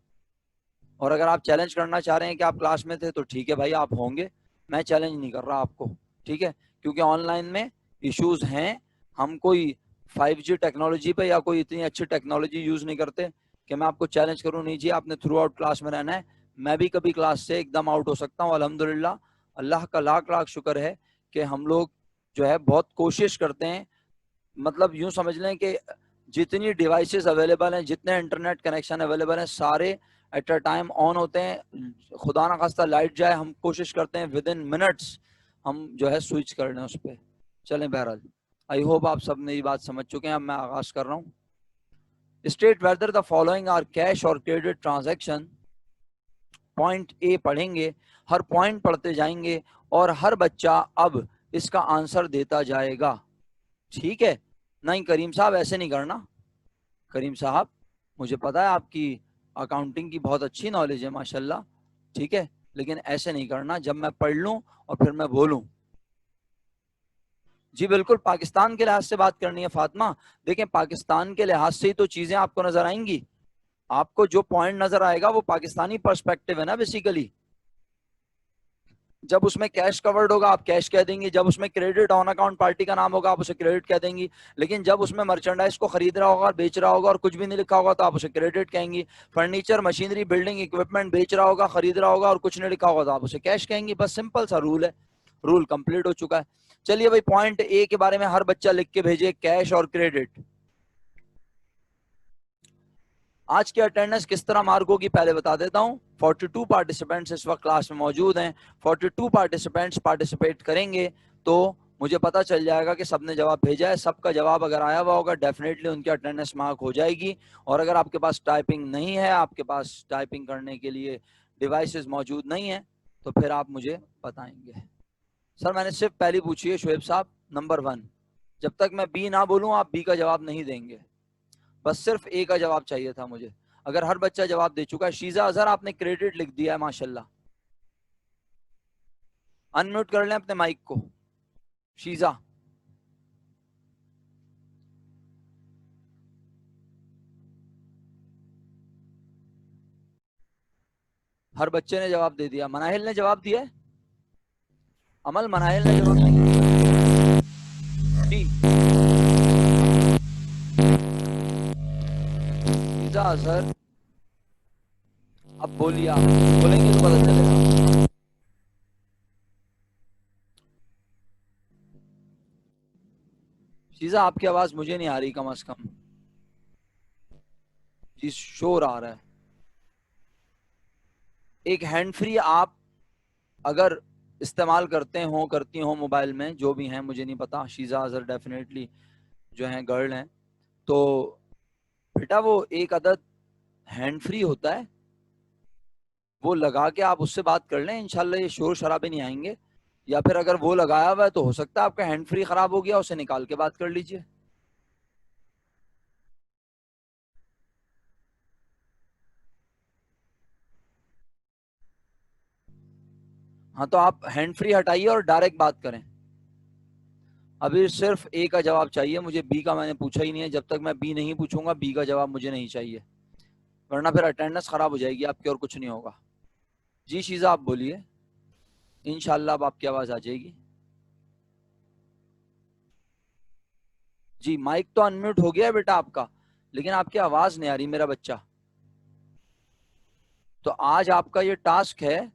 और अगर आप चैलेंज करना चाह रहे हैं कि आप क्लास में थे तो ठीक है भाई, आप होंगे, मैं चैलेंज नहीं कर रहा आपको, ठीक है, क्योंकि ऑनलाइन में इश्यूज हैं, हम कोई 5G टेक्नोलॉजी पे या कोई इतनी अच्छी टेक्नोलॉजी यूज नहीं करते कि मैं आपको चैलेंज करूं, नहीं जी आपने थ्रू आउट क्लास में रहना है। मैं भी कभी क्लास से एकदम आउट हो सकता हूँ, अल्हम्दुलिल्लाह, अल्लाह का लाख लाख शुक्र है कि हम लोग जो है बहुत कोशिश करते हैं, मतलब यूं समझ लें कि जितनी डिवाइसेस अवेलेबल हैं, जितने इंटरनेट कनेक्शन अवेलेबल हैं, सारे एट अ टाइम ऑन होते हैं। खुदा ना खास्ता लाइट जाए, हम कोशिश करते हैं विद इन मिनट्स हम जो है स्विच कर लें उस पर। चलें, बहरहाल आई होप आप सब मेरी बात समझ चुके हैं। अब मैं आगाज कर रहा हूँ। State whether the following are cash और क्रेडिट ट्रांजैक्शन। पॉइंट ए पढ़ेंगे, हर पॉइंट पढ़ते जाएंगे और हर बच्चा अब इसका आंसर देता जाएगा, ठीक है? नहीं करीम साहब ऐसे नहीं करना। करीम साहब मुझे पता है आपकी अकाउंटिंग की बहुत अच्छी नॉलेज है माशाल्लाह, ठीक है, लेकिन ऐसे नहीं करना, जब मैं पढ़ लूं और फिर मैं बोलूं। जी बिल्कुल, पाकिस्तान के लिहाज से बात करनी है फातिमा। देखें, पाकिस्तान के लिहाज से ही तो चीजें आपको नजर आएंगी, आपको जो पॉइंट नजर आएगा वो पाकिस्तानी पर्सपेक्टिव है ना बेसिकली। जब उसमें कैश कवर्ड होगा आप कैश कह देंगे, जब उसमें क्रेडिट ऑन अकाउंट पार्टी का नाम होगा आप उसे क्रेडिट कह देंगी, लेकिन जब उसमें मर्चेंडाइज को खरीद रहा होगा और बेच रहा होगा और कुछ भी नहीं लिखा होगा तो आप उसे क्रेडिट कहेंगी। फर्नीचर, मशीनरी, बिल्डिंग, इक्विपमेंट बेच रहा होगा, खरीद रहा होगा और कुछ नहीं लिखा होगा तो आप उसे कैश कहेंगी। बस सिंपल सा रूल है, रूल कंप्लीट हो चुका है। चलिए भाई, पॉइंट ए के बारे में हर बच्चा लिख के भेजे, कैश और क्रेडिट। आज की अटेंडेंस किस तरह मार्क होगी पहले बता देता हूं। 42 पार्टिसिपेंट्स इस वक्त क्लास में मौजूद हैं, 42 पार्टिसिपेंट्स पार्टिसिपेट करेंगे तो मुझे पता चल जाएगा कि सबने जवाब भेजा है। सबका जवाब अगर आया हुआ होगा डेफिनेटली उनकी अटेंडेंस मार्क हो जाएगी। और अगर आपके पास टाइपिंग नहीं है, आपके पास टाइपिंग करने के लिए डिवाइसेस मौजूद नहीं है, तो फिर आप मुझे बताएंगे। सर मैंने सिर्फ पहली पूछी है शुएब साहब, नंबर 1। जब तक मैं बी ना बोलूं आप बी का जवाब नहीं देंगे, बस सिर्फ ए का जवाब चाहिए था मुझे। अगर हर बच्चा जवाब दे चुका है, शीजा अजहर आपने क्रेडिट लिख दिया है माशाल्लाह। अनम्यूट कर लें अपने माइक को शीजा। हर बच्चे ने जवाब दे दिया। मनाहिल ने जवाब दिया है? अमल, मनाहिल ने जवाब नहीं दिया जी। शीजा अजहर अब बोलिए, आप बोलेंगे तो पता चलेगा। शीजा आपकी आवाज मुझे नहीं आ रही कम से कम जी, शोर आ रहा है। एक हैंड फ्री आप अगर इस्तेमाल करते हो, करती हो मोबाइल में, जो भी हैं मुझे नहीं पता, शीजा अजहर डेफिनेटली जो हैं गर्ल हैं, तो बेटा वो एक अदद हैंड फ्री होता है, वो लगा के आप उससे बात कर लें, इंशाल्लाह ये शोर शराबे नहीं आएंगे। या फिर अगर वो लगाया हुआ है तो हो सकता है आपका हैंड फ्री खराब हो गया, उसे निकाल के बात कर लीजिए। हाँ तो आप हैंड फ्री हटाइए और डायरेक्ट बात करें। अभी सिर्फ ए का जवाब चाहिए मुझे, बी का मैंने पूछा ही नहीं है। जब तक मैं बी नहीं पूछूंगा बी का जवाब मुझे नहीं चाहिए, वरना फिर अटेंडेंस खराब हो जाएगी आपकी और कुछ नहीं होगा। जी शीजा आप बोलिए, इंशाल्लाह अब आपकी आवाज आ जाएगी। जी माइक तो अनम्यूट हो गया है बेटा आपका, लेकिन आपकी आवाज नहीं आ रही मेरा बच्चा। तो आज आपका ये टास्क है,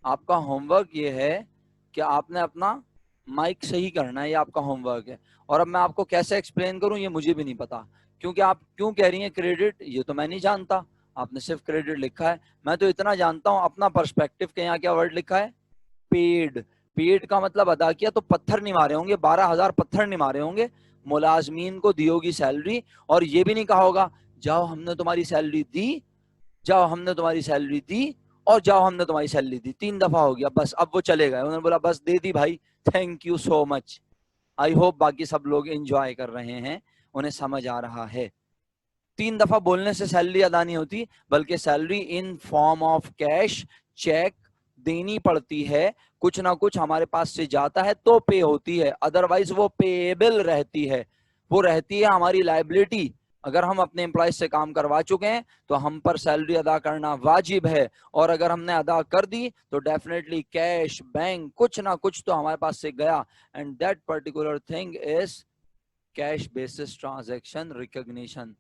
आपका होमवर्क ये है कि आपने अपना माइक सही करना है, ये आपका होमवर्क है। और अब मैं आपको कैसे एक्सप्लेन करूं ये मुझे भी नहीं पता, क्योंकि आप क्यों कह रही हैं क्रेडिट, ये तो मैं नहीं जानता। आपने सिर्फ क्रेडिट लिखा है, मैं तो इतना जानता हूं अपना पर्सपेक्टिव के यहाँ क्या वर्ड लिखा है, पेड। पेड का मतलब अदा किया, तो पत्थर नहीं मारे होंगे, 12,000 पत्थर नहीं मारे होंगे, मुलाजमीन को दी होगी सैलरी। और ये भी नहीं कहा होगा जाओ हमने तुम्हारी सैलरी दी, जाओ हमने तुम्हारी सैलरी दी, और जाओ हमने तुम्हारी सैलरी दी। 3 दफा हो गया बस, अब वो चले गए, उन्होंने बोला बस दे दी भाई, thank you so much. I hope बाकी सब लोग एंजॉय कर रहे हैं, उन्हें समझ आ रहा है। 3 दफा बोलने से सैलरी अदा नहीं होती, बल्कि salary in form of cash, cheque देनी पड़ती है। कुछ ना कुछ हमारे पास से जाता है तो पे होती है, अदरवाइज वो पेएबल रहती है, वो रहती है हमारी लायबिलिटी। अगर हम अपने एम्प्लॉय से काम करवा चुके हैं तो हम पर सैलरी अदा करना वाजिब है, और अगर हमने अदा कर दी तो डेफिनेटली कैश, बैंक, कुछ ना कुछ तो हमारे पास से गया, and that particular thing is cash basis transaction recognition.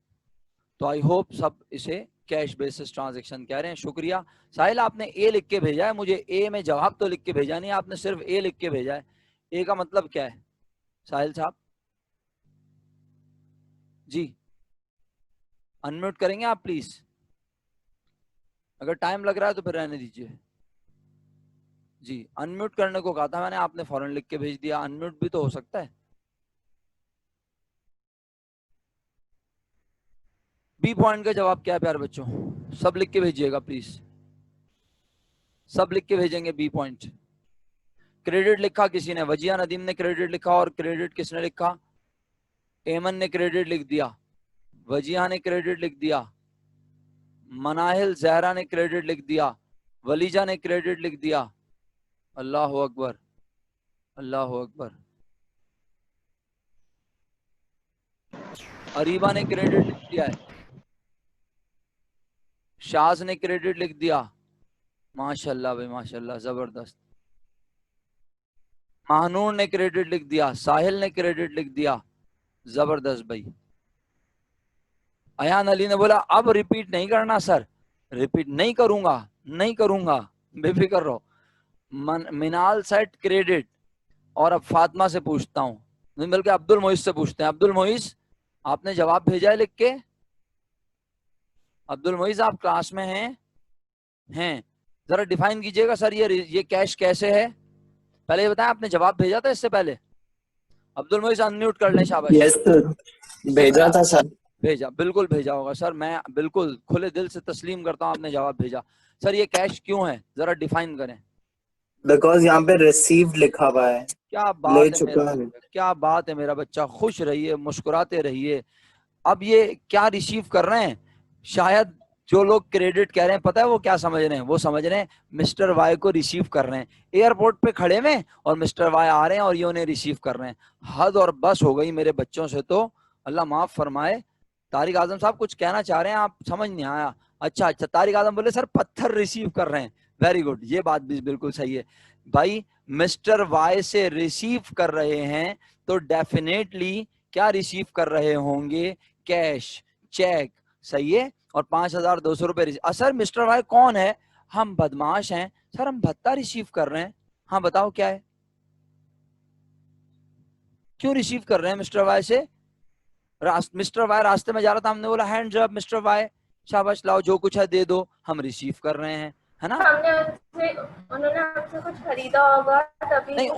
तो आई होप सब इसे कैश बेसिस ट्रांजैक्शन कह रहे हैं। शुक्रिया। साहिल आपने ए लिख के भेजा है, मुझे ए में जवाब तो लिख के भेजा नहीं, आपने सिर्फ ए लिख के भेजा है। ए का मतलब क्या है साहिल साहब? जी अनम्यूट करेंगे आप प्लीज, अगर टाइम लग रहा है तो फिर रहने दीजिए। जी अनम्यूट करने को कहा था मैंने, आपने फौरन लिख के भेज दिया। अनम्यूट भी तो हो सकता है। बी पॉइंट का जवाब क्या है प्यारे बच्चों? सब लिख के भेजिएगा प्लीज, सब लिख के भेजेंगे बी पॉइंट। क्रेडिट लिखा किसी ने, वजिया नदीम ने क्रेडिट लिखा, और क्रेडिट किसने लिखा? एमन ने क्रेडिट लिख दिया, वजिया ने क्रेडिट लिख दिया, मनाहिल जहरा ने क्रेडिट लिख दिया, वलीजा ने क्रेडिट लिख दिया। अल्लाह अकबर, अल्लाह अकबर। अरीबा ने क्रेडिट लिख दिया है, शाज ने क्रेडिट लिख दिया। माशाल्लाह भाई माशाल्लाह, जबरदस्त। महानूर ने क्रेडिट लिख दिया, साहिल ने क्रेडिट लिख दिया, जबरदस्त भाई। अयान अली ने बोला अब रिपीट नहीं करना सर। रिपीट नहीं करूंगा, नहीं करूंगा, बेफिक्र रहो। मिनाल सेट क्रेडिट। और अब फातिमा से पूछता हूँ, नहीं बल्कि अब्दुल मोइस से पूछते हैं। अब्दुल मोइस आपने जवाब भेजा है लिख के? अब्दुल मोइस आप क्लास में हैं? जरा डिफाइन कीजिएगा सर, ये कैश कैसे है, पहले ये बताएं, आपने जवाब भेजा था इससे पहले? अब्दुल मोइस अनम्यूट कर लें, शाबाश।
यस सर, भेजा था सर।
भेजा, बिल्कुल भेजा होगा सर, मैं बिल्कुल खुले दिल से तस्लीम करता हूँ आपने जवाब भेजा। सर ये कैश क्यों है, जरा डिफाइन करें।
बिकॉज यहाँ पे रिसीव्ड लिखा हुआ है,
क्या
ले
बात है
चुका
मेरा,
है।
क्या बात है मेरा बच्चा, खुश रहिए, मुस्कुराते रहिए। अब ये क्या रिसीव कर रहे हैं? शायद जो लोग क्रेडिट कह रहे हैं, पता है वो क्या समझ रहे हैं? वो समझ रहे हैं मिस्टर वाई को रिसीव कर रहे हैं, एयरपोर्ट पे खड़े में और मिस्टर वाई आ रहे हैं और ये उन्हें रिसीव कर रहे हैं। हद और बस हो गई मेरे बच्चों से तो, अल्लाह माफ फरमाए। तारिक आजम साहब कुछ कहना चाह रहे हैं, आप समझ नहीं आया। अच्छा, तारिक आजम बोले सर पत्थर रिसीव कर रहे हैं, वेरी गुड, ये बात भी बिल्कुल सही है भाई। मिस्टर वाई से रिसीव कर रहे हैं तो डेफिनेटली क्या रिसीव कर रहे होंगे? कैश, चेक, सही है। और 5,200 रुपए। सर मिस्टर वाई कौन है? हम बदमाश हैं सर, हम भत्ता रिसीव कर रहे हैं। हाँ बताओ क्या है, क्यों रिसीव कर रहे हैं मिस्टर वाई से? मिस्टर वाई रास्ते में जा रहा था, हमने बोला हैंड्स अप मिस्टर वाई, शाबाश लाओ जो कुछ है दे दो, हम रिसीव कर रहे हैं, है ना?
उन्होंने हमसे कुछ खरीदा होगा तभी
नहीं,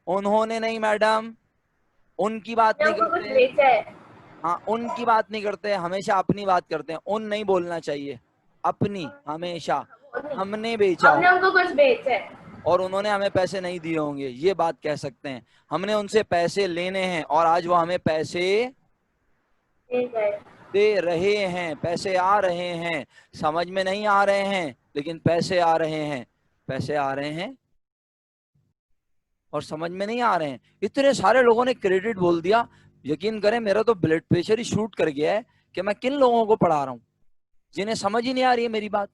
उन्होंने नहीं मैडम, उनकी बात नहीं करते। हाँ उनकी बात नहीं करते, हमेशा अपनी बात करते हैं। उन नहीं बोलना चाहिए, अपनी हमेशा। हमने बेचा,
हमने उनको कुछ बेचा है
और उन्होंने हमें पैसे नहीं दिए होंगे, ये बात कह सकते हैं। हमने उनसे पैसे लेने हैं और आज वो हमें पैसे दे रहे हैं, पैसे आ रहे हैं। समझ में नहीं आ रहे हैं लेकिन पैसे आ रहे हैं, पैसे आ रहे हैं और समझ में नहीं आ रहे हैं। इतने सारे लोगों ने क्रेडिट बोल दिया, यकीन करें मेरा तो ब्लड प्रेशर ही शूट कर गया है कि मैं किन लोगों को पढ़ा रहा हूं जिन्हें समझ ही नहीं आ रही है मेरी बात।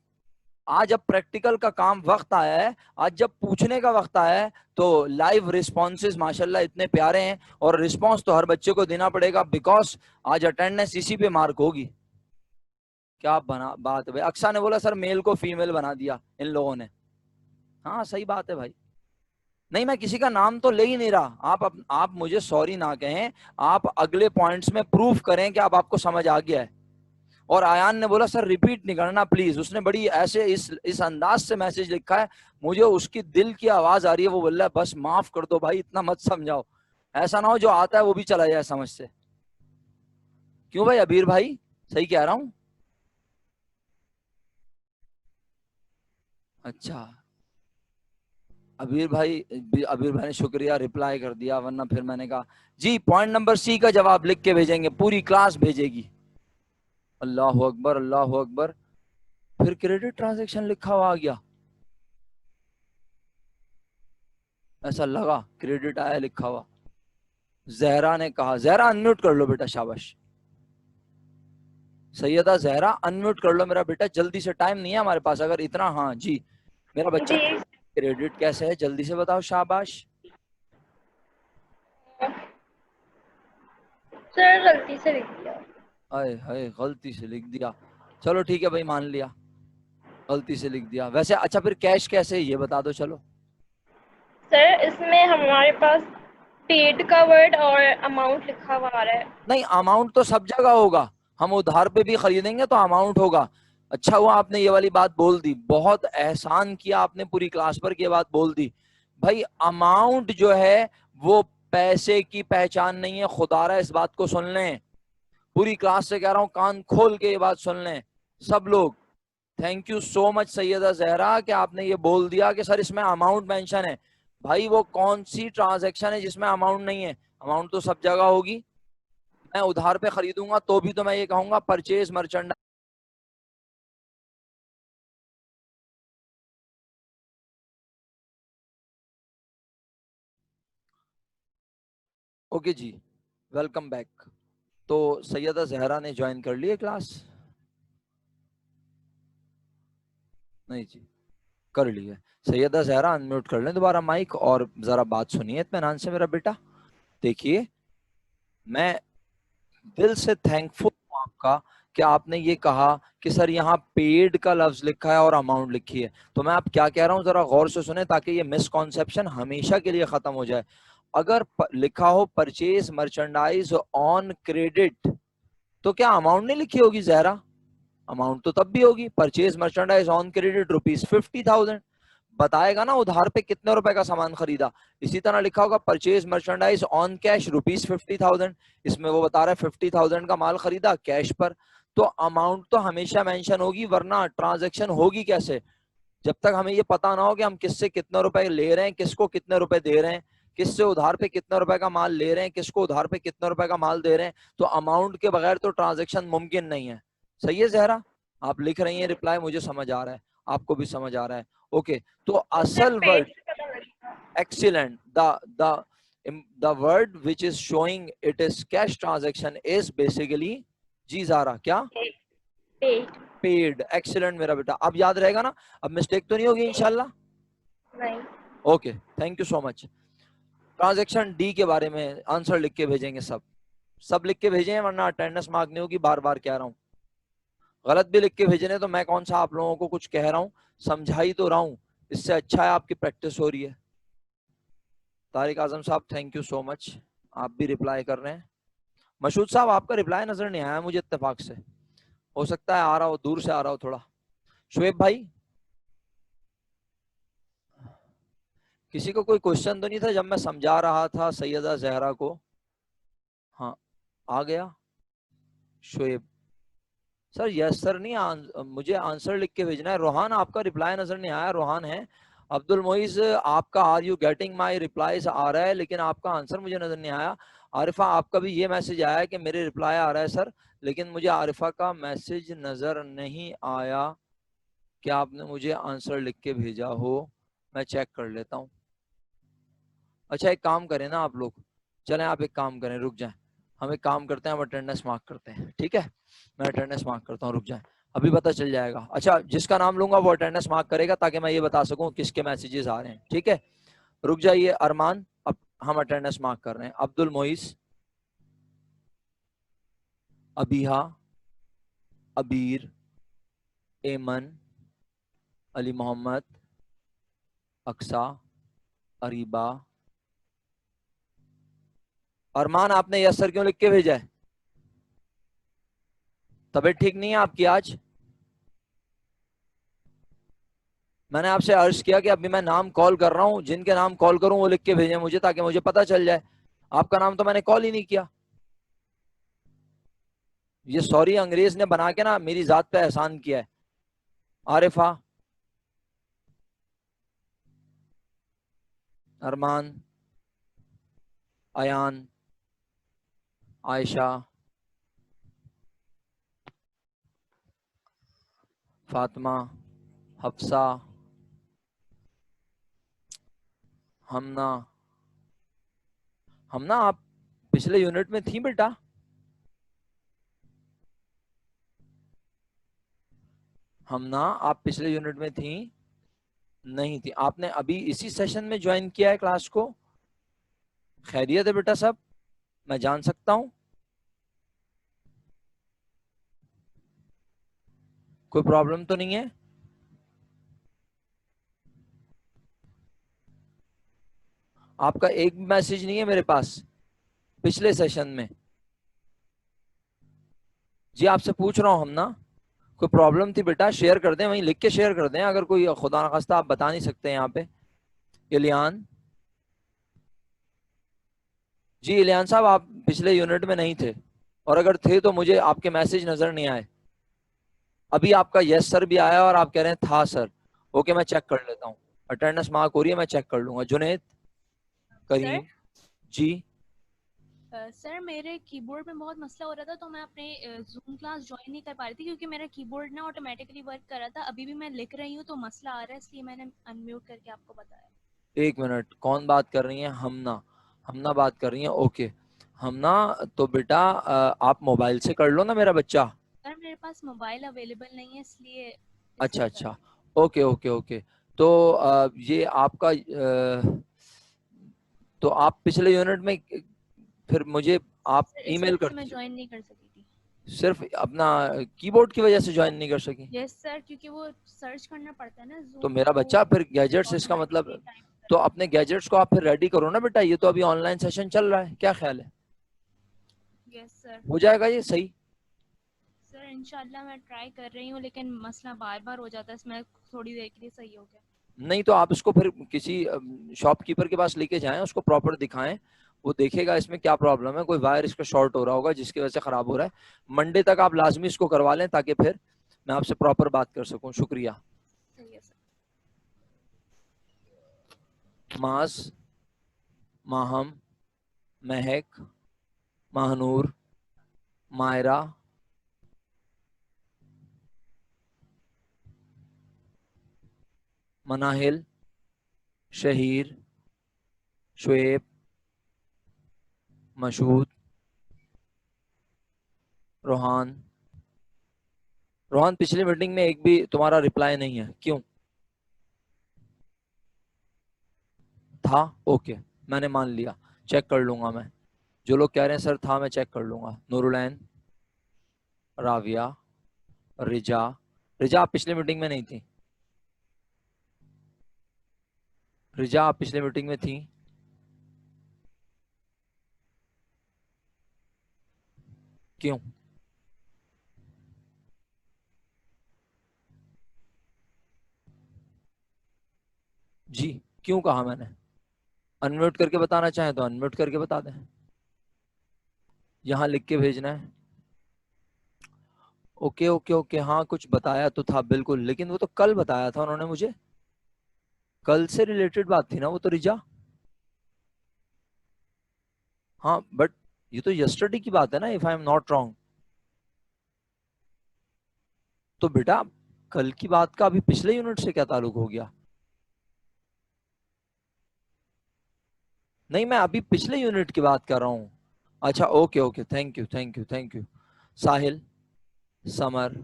आज जब प्रैक्टिकल का काम वक्त आया है, आज जब पूछने का वक्त आया है, तो लाइव रिस्पॉन्सेज माशाल्लाह इतने प्यारे हैं, और रिस्पॉन्स तो हर बच्चे को देना पड़ेगा, बिकॉज आज अटेंडेंस इसी पे मार्क होगी। क्या बना बात है भाई। अक्सा ने बोला सर मेल को फीमेल बना दिया इन लोगों ने। हाँ सही बात है भाई। नहीं, मैं किसी का नाम तो ले ही नहीं रहा। आप मुझे सॉरी ना कहें, आप अगले पॉइंट्स में प्रूफ करें कि अब आपको समझ आ गया है। और आयान ने बोला सर रिपीट नहीं करना प्लीज। उसने बड़ी ऐसे इस अंदाज से मैसेज लिखा है, मुझे उसकी दिल की आवाज आ रही है, वो बोल रहा है बस माफ कर दो भाई, इतना मत समझाओ, ऐसा ना हो जो आता है वो भी चला जाए समझ से। क्यों भाई अबीर भाई, सही कह रहा हूं? अच्छा अबीर भाई ने शुक्रिया रिप्लाई कर दिया, वरना फिर मैंने कहा जी पॉइंट नंबर सी का जवाब लिख के भेजेंगे, पूरी क्लास भेजेगी। अल्लाह अकबर अल्लाह अकबर। फिर क्रेडिट ट्रांजैक्शन लिखा हुआ आ गया, ऐसा लगा क्रेडिट आया लिखा हुआ। जहरा ने कहा, जहरा अनम्यूट कर लो बेटा, शाबाश। सैयदा जहरा अनम्यूट कर लो मेरा बेटा, जल्दी से, टाइम नहीं है हमारे पास। अगर इतना, हाँ जी मेरा बच्चा क्रेडिट कैसे है जल्दी से बताओ, शाबाश।
सर गलती से लिख दिया।
आए हाय गलती से लिख दिया, चलो ठीक है भाई मान लिया, गलती से लिख दिया। वैसे अच्छा फिर कैश कैसे, ये बता दो। चलो
सर इसमें हमारे पास पेड का वर्ड और अमाउंट लिखा हुआ आ रहा है।
नहीं, अमाउंट तो सब जगह होगा, हम उधार पे भी खरीदेंगे तो अमाउंट होगा। अच्छा हुआ आपने ये वाली बात बोल दी, बहुत एहसान किया आपने पूरी क्लास पर ये बात बोल दी। भाई अमाउंट जो है वो पैसे की पहचान नहीं है, खुदारा इस बात को सुन लें, पूरी क्लास से कह रहा हूं, कान खोल के ये बात सुन लें सब लोग। Thank you so much Syeda Zahra कि आपने ये बोल दिया कि सर इसमें अमाउंट मेंशन है। भाई वो कौन सी ट्रांजैक्शन है जिसमें अमाउंट नहीं है? अमाउंट तो सब जगह होगी। मैं उधार पे खरीदूंगा तो भी तो मैं ये कहूंगा परचेज मर्चेंडाइज। ओके जी, वेलकम बैक। तो सैयदा जहरा ने ज्वाइन कर ली है क्लास? नहीं जी, कर ली है। सैयदा जहरा अनम्यूट कर लें दोबारा माइक, और जरा बात सुनिए इत्मीनान से मेरा बेटा। देखिए मैं दिल से थैंकफुल हूँ आपका कि आपने ये कहा कि सर यहाँ पेड का लफ्ज लिखा है और अमाउंट लिखी है। तो मैं आप क्या कह रहा हूँ जरा गौर से सुने, ताकि ये मिसकॉन्सेप्शन हमेशा के लिए खत्म हो जाए। अगर लिखा हो परचेज मर्चेंडाइज ऑन क्रेडिट, तो क्या अमाउंट नहीं लिखी होगी जहरा? अमाउंट तो तब भी होगी, परचेज मर्चेंडाइज ऑन क्रेडिट ₹50,000, बताएगा ना उधार पे कितने रुपए का सामान खरीदा। इसी तरह लिखा होगा परचेज मर्चेंडाइज ऑन कैश ₹50,000, इसमें वो बता रहा है 50,000 का माल खरीदा कैश पर, तो अमाउंट तो हमेशा मेंशन होगी, वरना ट्रांजैक्शन होगी कैसे? जब तक हमें ये पता ना हो कि हम किससे कितने रुपए ले रहे हैं, किसको कितने रुपए दे रहे हैं, किससे उधार पे कितने रुपए का माल ले रहे हैं, किसको उधार पे कितने रुपए का माल दे रहे हैं, तो अमाउंट के बगैर तो ट्रांजैक्शन मुमकिन नहीं है। सही है जहरा? आप लिख रही हैं रिप्लाई, मुझे समझ आ रहा है, आपको भी समझ आ रहा है। ओके, तो असल word excellent, the word which is showing it is cash transaction is basically, जी ज़ारा क्या? पेड। excellent मेरा बेटा, अब याद रहेगा ना, अब मिस्टेक तो नहीं होगी इंशाल्लाह?
नहीं।
Okay thank you so much. Transaction D के बारे में आंसर लिख के भेजेंगे, सब लिख के भेजें, वरना अटेंडेंस मार्क नहीं होगी, बार बार कह रहा हूँ। गलत भी लिख के भेजने तो मैं कौन सा आप लोगों को कुछ कह रहा हूँ, समझा ही तो रहा हूँ, इससे अच्छा है आपकी प्रैक्टिस हो रही है। तारिक आजम साहब थैंक यू सो मच, आप भी रिप्लाई कर रहे हैं। मशहूद साहब आपका रिप्लाई नजर नहीं आया मुझे इत्तेफाक से, हो सकता है आ रहा हो, दूर से आ रहा हो थोड़ा। शुएब भाई, किसी को कोई क्वेश्चन तो नहीं था जब मैं समझा रहा था सैयदा जहरा को? हाँ आ गया शुएब सर, यस सर नहीं, मुझे आंसर लिख के भेजना है। रोहान आपका रिप्लाई नजर नहीं आया, रोहान है। अब्दुल मोइज आपका are you getting my replies आ रहा है, लेकिन आपका आंसर मुझे नजर नहीं आया। आरिफा आपका भी ये मैसेज आया है कि मेरे रिप्लाई आ रहा है सर, लेकिन मुझे आरिफा का मैसेज नजर नहीं आया। क्या आपने मुझे आंसर लिख के भेजा हो? मैं चेक कर लेता हूँ। अच्छा एक काम करें ना आप लोग, चलें आप एक काम करें, रुक जाएं, हम एक काम करते हैं, हम अटेंडेंस मार्क करते हैं, ठीक है? मैं अटेंडेंस मार्क करता हूँ, रुक जाएं। अभी पता चल जाएगा। अच्छा, जिसका नाम लूंगा वो अटेंडेंस मार्क करेगा ताकि मैं ये बता सकूं किसके मैसेजेस आ रहे हैं। ठीक है, रुक जाइए अरमान, अब हम अटेंडेंस मार्क कर रहे हैं। अब्दुल मोइस, अबीहा, अबीर, एमन, अली मोहम्मद, अक्सा, अरीबा। अरमान, आपने यस सर क्यों लिख के भेजा है? तबीयत ठीक नहीं है आपकी आज? मैंने आपसे अर्ज किया कि अभी मैं नाम कॉल कर रहा हूं, जिनके नाम कॉल करूं वो लिख के भेजें मुझे, ताकि मुझे पता चल जाए। आपका नाम तो मैंने कॉल ही नहीं किया। ये सॉरी अंग्रेज ने बना के ना मेरी जात पे एहसान किया है। आरिफा, अरमान, अयान, आयशा, फातिमा, हफ्सा, हमना। हमना, आप पिछले यूनिट में थी बेटा? हमना, आप पिछले यूनिट में थी? नहीं थी। आपने अभी इसी सेशन में ज्वाइन किया है क्लास को? खैरियत है बेटा सब? मैं जान सकता हूं? कोई प्रॉब्लम तो नहीं है? आपका एक मैसेज नहीं है मेरे पास पिछले सेशन में? जी आपसे पूछ रहा हूं हम ना, कोई प्रॉब्लम थी बेटा? शेयर कर दें, वहीं लिख के शेयर कर दें अगर कोई खुदा ना खास्ता आप बता नहीं सकते यहाँ पे। इलियान जी, इलियान साहब आप पिछले यूनिट में नहीं थे, और अगर थे तो मुझे आपके मैसेज नजर नहीं आए। अभी आपका यस सर भी आया और आप कह रहे हैं था सर। ओके, मैं चेक कर लेता हूँ। अटेंडेंस मार्क हो रही है, मैं चेक कर लूंगा। जुनेद, करीम जी।
सर मेरे कीबोर्ड में बहुत मसला हो रहा था, तो मैं अपने जूम क्लास ज्वाइन नहीं कर पा रही थी क्योंकि मेरा कीबोर्ड ना ऑटोमेटिकली वर्क कर रहा था। अभी भी मैं लिख रही हूँ तो मसला आ रहा है, इसलिए मैंने अनम्यूट करके आपको बताया।
एक मिनट, कौन बात कर रही है? हमना, हमना बात कर रही है। ओके हमना, तो बेटा आप मोबाइल से कर लो ना मेरा बच्चा।
सर मेरे पास मोबाइल अवेलेबल नहीं है, इसलिए
अच्छा अच्छा, ओके ओके ओके। तो ये आपका तो आप पिछले यूनिट में फिर मुझे आप ईमेल कर
मैं ज्वाइन नहीं कर सकी थी।
सिर्फ अपना कीबोर्ड की वजह से ज्वाइन नहीं कर सकी?
यस सर, क्योंकि वो सर्च करना पड़ता है ना Zoom
तो मेरा बच्चा फिर गैजेट्स, इसका मतलब तो अपने गैजेट्स को आप फिर रेडी करो ना बेटा। ये तो अभी ऑनलाइन सेशन चल रहा है, क्या ख्याल है?
यस सर,
हो जाएगा ये सही?
सर इंशाल्लाह मैं ट्राई कर रही हूँ, लेकिन मसला बार बार हो जाता है, इसमें थोड़ी देर के लिए सही हो गया।
नहीं तो आप इसको फिर किसी शॉपकीपर के पास लेके जाएं, उसको प्रॉपर दिखाएं, वो देखेगा इसमें क्या प्रॉब्लम है। कोई वायर इसका शॉर्ट हो रहा होगा जिसकी वजह से खराब हो रहा है। मंडे तक आप लाजमी इसको करवा लें ताकि फिर मैं आपसे प्रॉपर बात कर सकूं। शुक्रिया। मास, माहम, महक, महानूर, मायरा, मनाहिल, शहीर, शुएब, मशहूद, रोहान। रोहान, पिछली मीटिंग में एक भी तुम्हारा रिप्लाई नहीं है, क्यों? था? ओके, मैंने मान लिया, चेक कर लूंगा मैं। जो लोग कह रहे हैं सर था, मैं चेक कर लूंगा। नूरुलैन, राविया, रिजा। रिजा आप पिछली मीटिंग में नहीं थी? रिजा आप पिछली मीटिंग में थी? क्यों? जी क्यों कहा मैंने? अनम्यूट करके बताना चाहें तो अनम्यूट करके बता दें, यहाँ लिख के भेजना है। ओके ओके ओके, हाँ कुछ बताया तो था बिल्कुल, लेकिन वो तो कल बताया था उन्होंने मुझे, कल से रिलेटेड बात थी ना वो तो रिजा। हाँ बट ये तो यस्टरडे की बात है ना, if I am not wrong. तो बेटा कल की बात का अभी पिछले यूनिट से क्या ताल्लुक हो गया? नहीं, मैं अभी पिछले यूनिट की बात कर रहा हूँ। अच्छा okay okay, thank you thank you thank you. Sahil, Samar,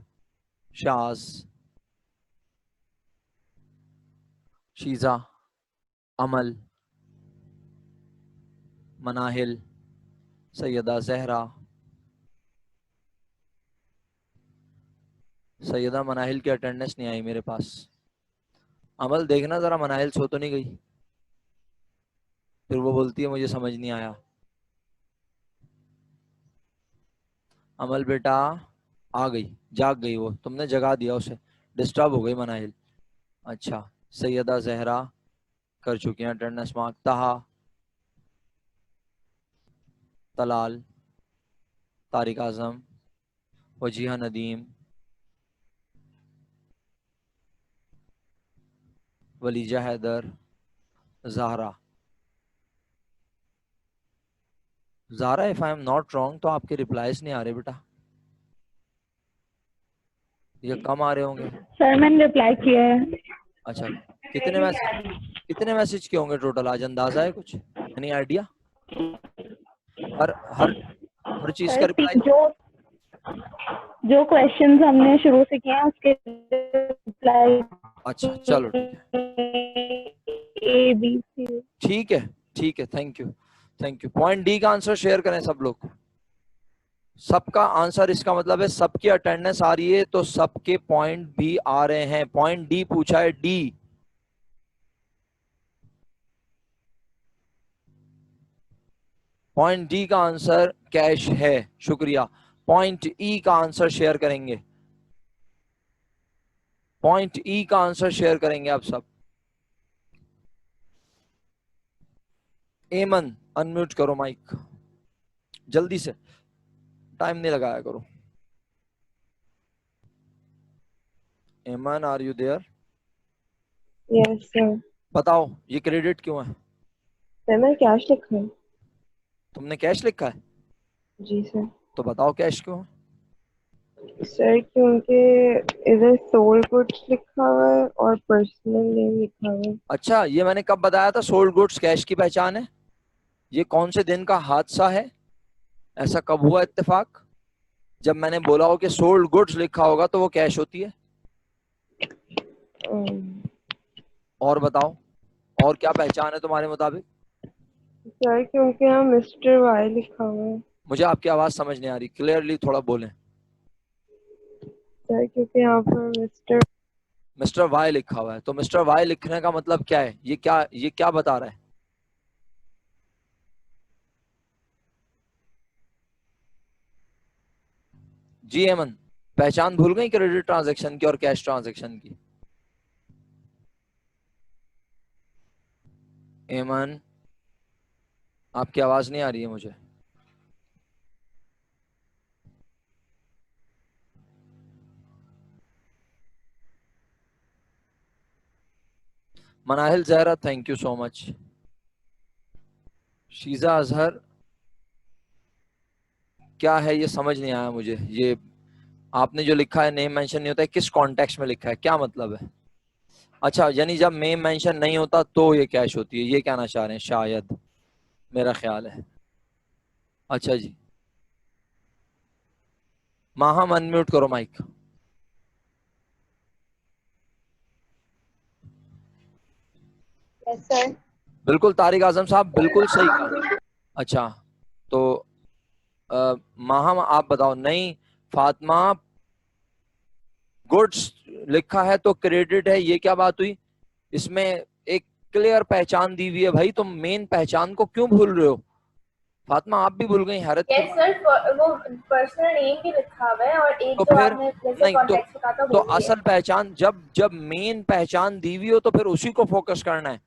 Shaz, Sheeza, Amal, Manahil, Syeda Zahra. Syeda Manahil की अटेंडेंस नहीं आई मेरे पास। अमल देखना जरा, मनाहिल सो तो नहीं गई, फिर वो बोलती है मुझे समझ नहीं आया। अमल बेटा आ गई, जाग गई, वो तुमने जगा दिया उसे, डिस्टर्ब हो गई मनाहिल। अच्छा, सैयदा जहरा कर चुकी हैं attendance mark. Taha, Talal, Tariq Azam, Wajiha Nadeem, Walija Haider, Zahra. Zahra, if I am not wrong तो आपके रिप्लाईज नहीं आ रहे बेटा, ये कम आ रहे होंगे।
सर मैंने रिप्लाई किया है।
अच्छा, कितने मैसेज किए होंगे टोटल आज, अंदाजा है कुछ, एनी आइडिया? हर हर हर चीज का
सर
रिप्लाई?
जो क्वेश्चंस हमने शुरू से किए हैं उसके रिप्लाई
अच्छा चलो ठीक है,
ए बी सी।
ठीक है ठीक है, thank you thank you. Point D का आंसर शेयर करें सब लोग। सबका आंसर, इसका मतलब है सबकी अटेंडेंस आ रही है तो सबके पॉइंट भी आ रहे हैं। पॉइंट डी पूछा है, डी। पॉइंट डी का आंसर कैश है, शुक्रिया। पॉइंट ई का आंसर शेयर करेंगे, पॉइंट ई का आंसर शेयर करेंगे आप सब। एमन अनम्यूट करो माइक, जल्दी से, टाइम नहीं लगाया करो। Aiman are you there?
Yes sir.
बताओ ये क्रेडिट क्यों है?
सर मैंने कैश लिखा है।
तुमने कैश लिखा है?
जी सर।
तो बताओ कैश क्यों है?
सर क्योंकि इधर सोल्ड गुड्स लिखा हुआ है और पर्सनल नेम लिखा हुआ है।
अच्छा, ये मैंने कब बताया था सोल्ड गुड्स कैश की पहचान है? ये कौन से दिन का हादसा है? ऐसा कब हुआ इत्तेफाक? जब मैंने बोला हो कि सोल्ड गुड्स लिखा होगा तो वो कैश होती है। और बताओ, और क्या पहचान है तुम्हारे मुताबिक?
सर क्योंकि यहाँ मिस्टर वाई लिखा हुआ है।
मुझे आपकी आवाज समझ नहीं आ रही, क्लियरली थोड़ा बोलें।
सर क्योंकि यहाँ पर
मिस्टर वाई लिखा हुआ है, तो मिस्टर वाई लिखने का मतलब क्या है? ये क्या बता रहा है? जी एमन, पहचान भूल गई क्रेडिट ट्रांजैक्शन की और कैश ट्रांजैक्शन की? एमन, आपकी आवाज नहीं आ रही है मुझे। Manahil Zahra, thank you so much. Sheeza Azhar, क्या है ये समझ नहीं आया मुझे। ये आपने जो लिखा है नेम मेंशन नहीं होता है, किस कॉन्टेक्स्ट में लिखा है, क्या मतलब है? अच्छा, यानी जब नेम मेंशन नहीं होता तो ये कैश होती है, ये कहना चाह रहे हैं शायद, मेरा ख्याल है। अच्छा जी, माहम अनम्यूट करो माइक।
Yes sir.
बिल्कुल तारिक आजम साहब, बिल्कुल सही कहा। अच्छा, तो माहम आप बताओ। नहीं फातिमा, गुड्स लिखा है तो क्रेडिट है, ये क्या बात हुई? इसमें एक क्लियर पहचान दी हुई है भाई, तुम मेन पहचान को क्यों भूल रहे हो? फातिमा आप भी भूल गई, हैरत की
यस सर, वो पर्सनल नेम भी लिखा हुआ है और एक
तो
जो
फिर
आपने जैसे
नहीं
कॉन्टेक्स्ट लिखा था
तो
वो भी है।
असल पहचान, जब मेन पहचान दी हुई हो तो फिर उसी को फोकस करना है।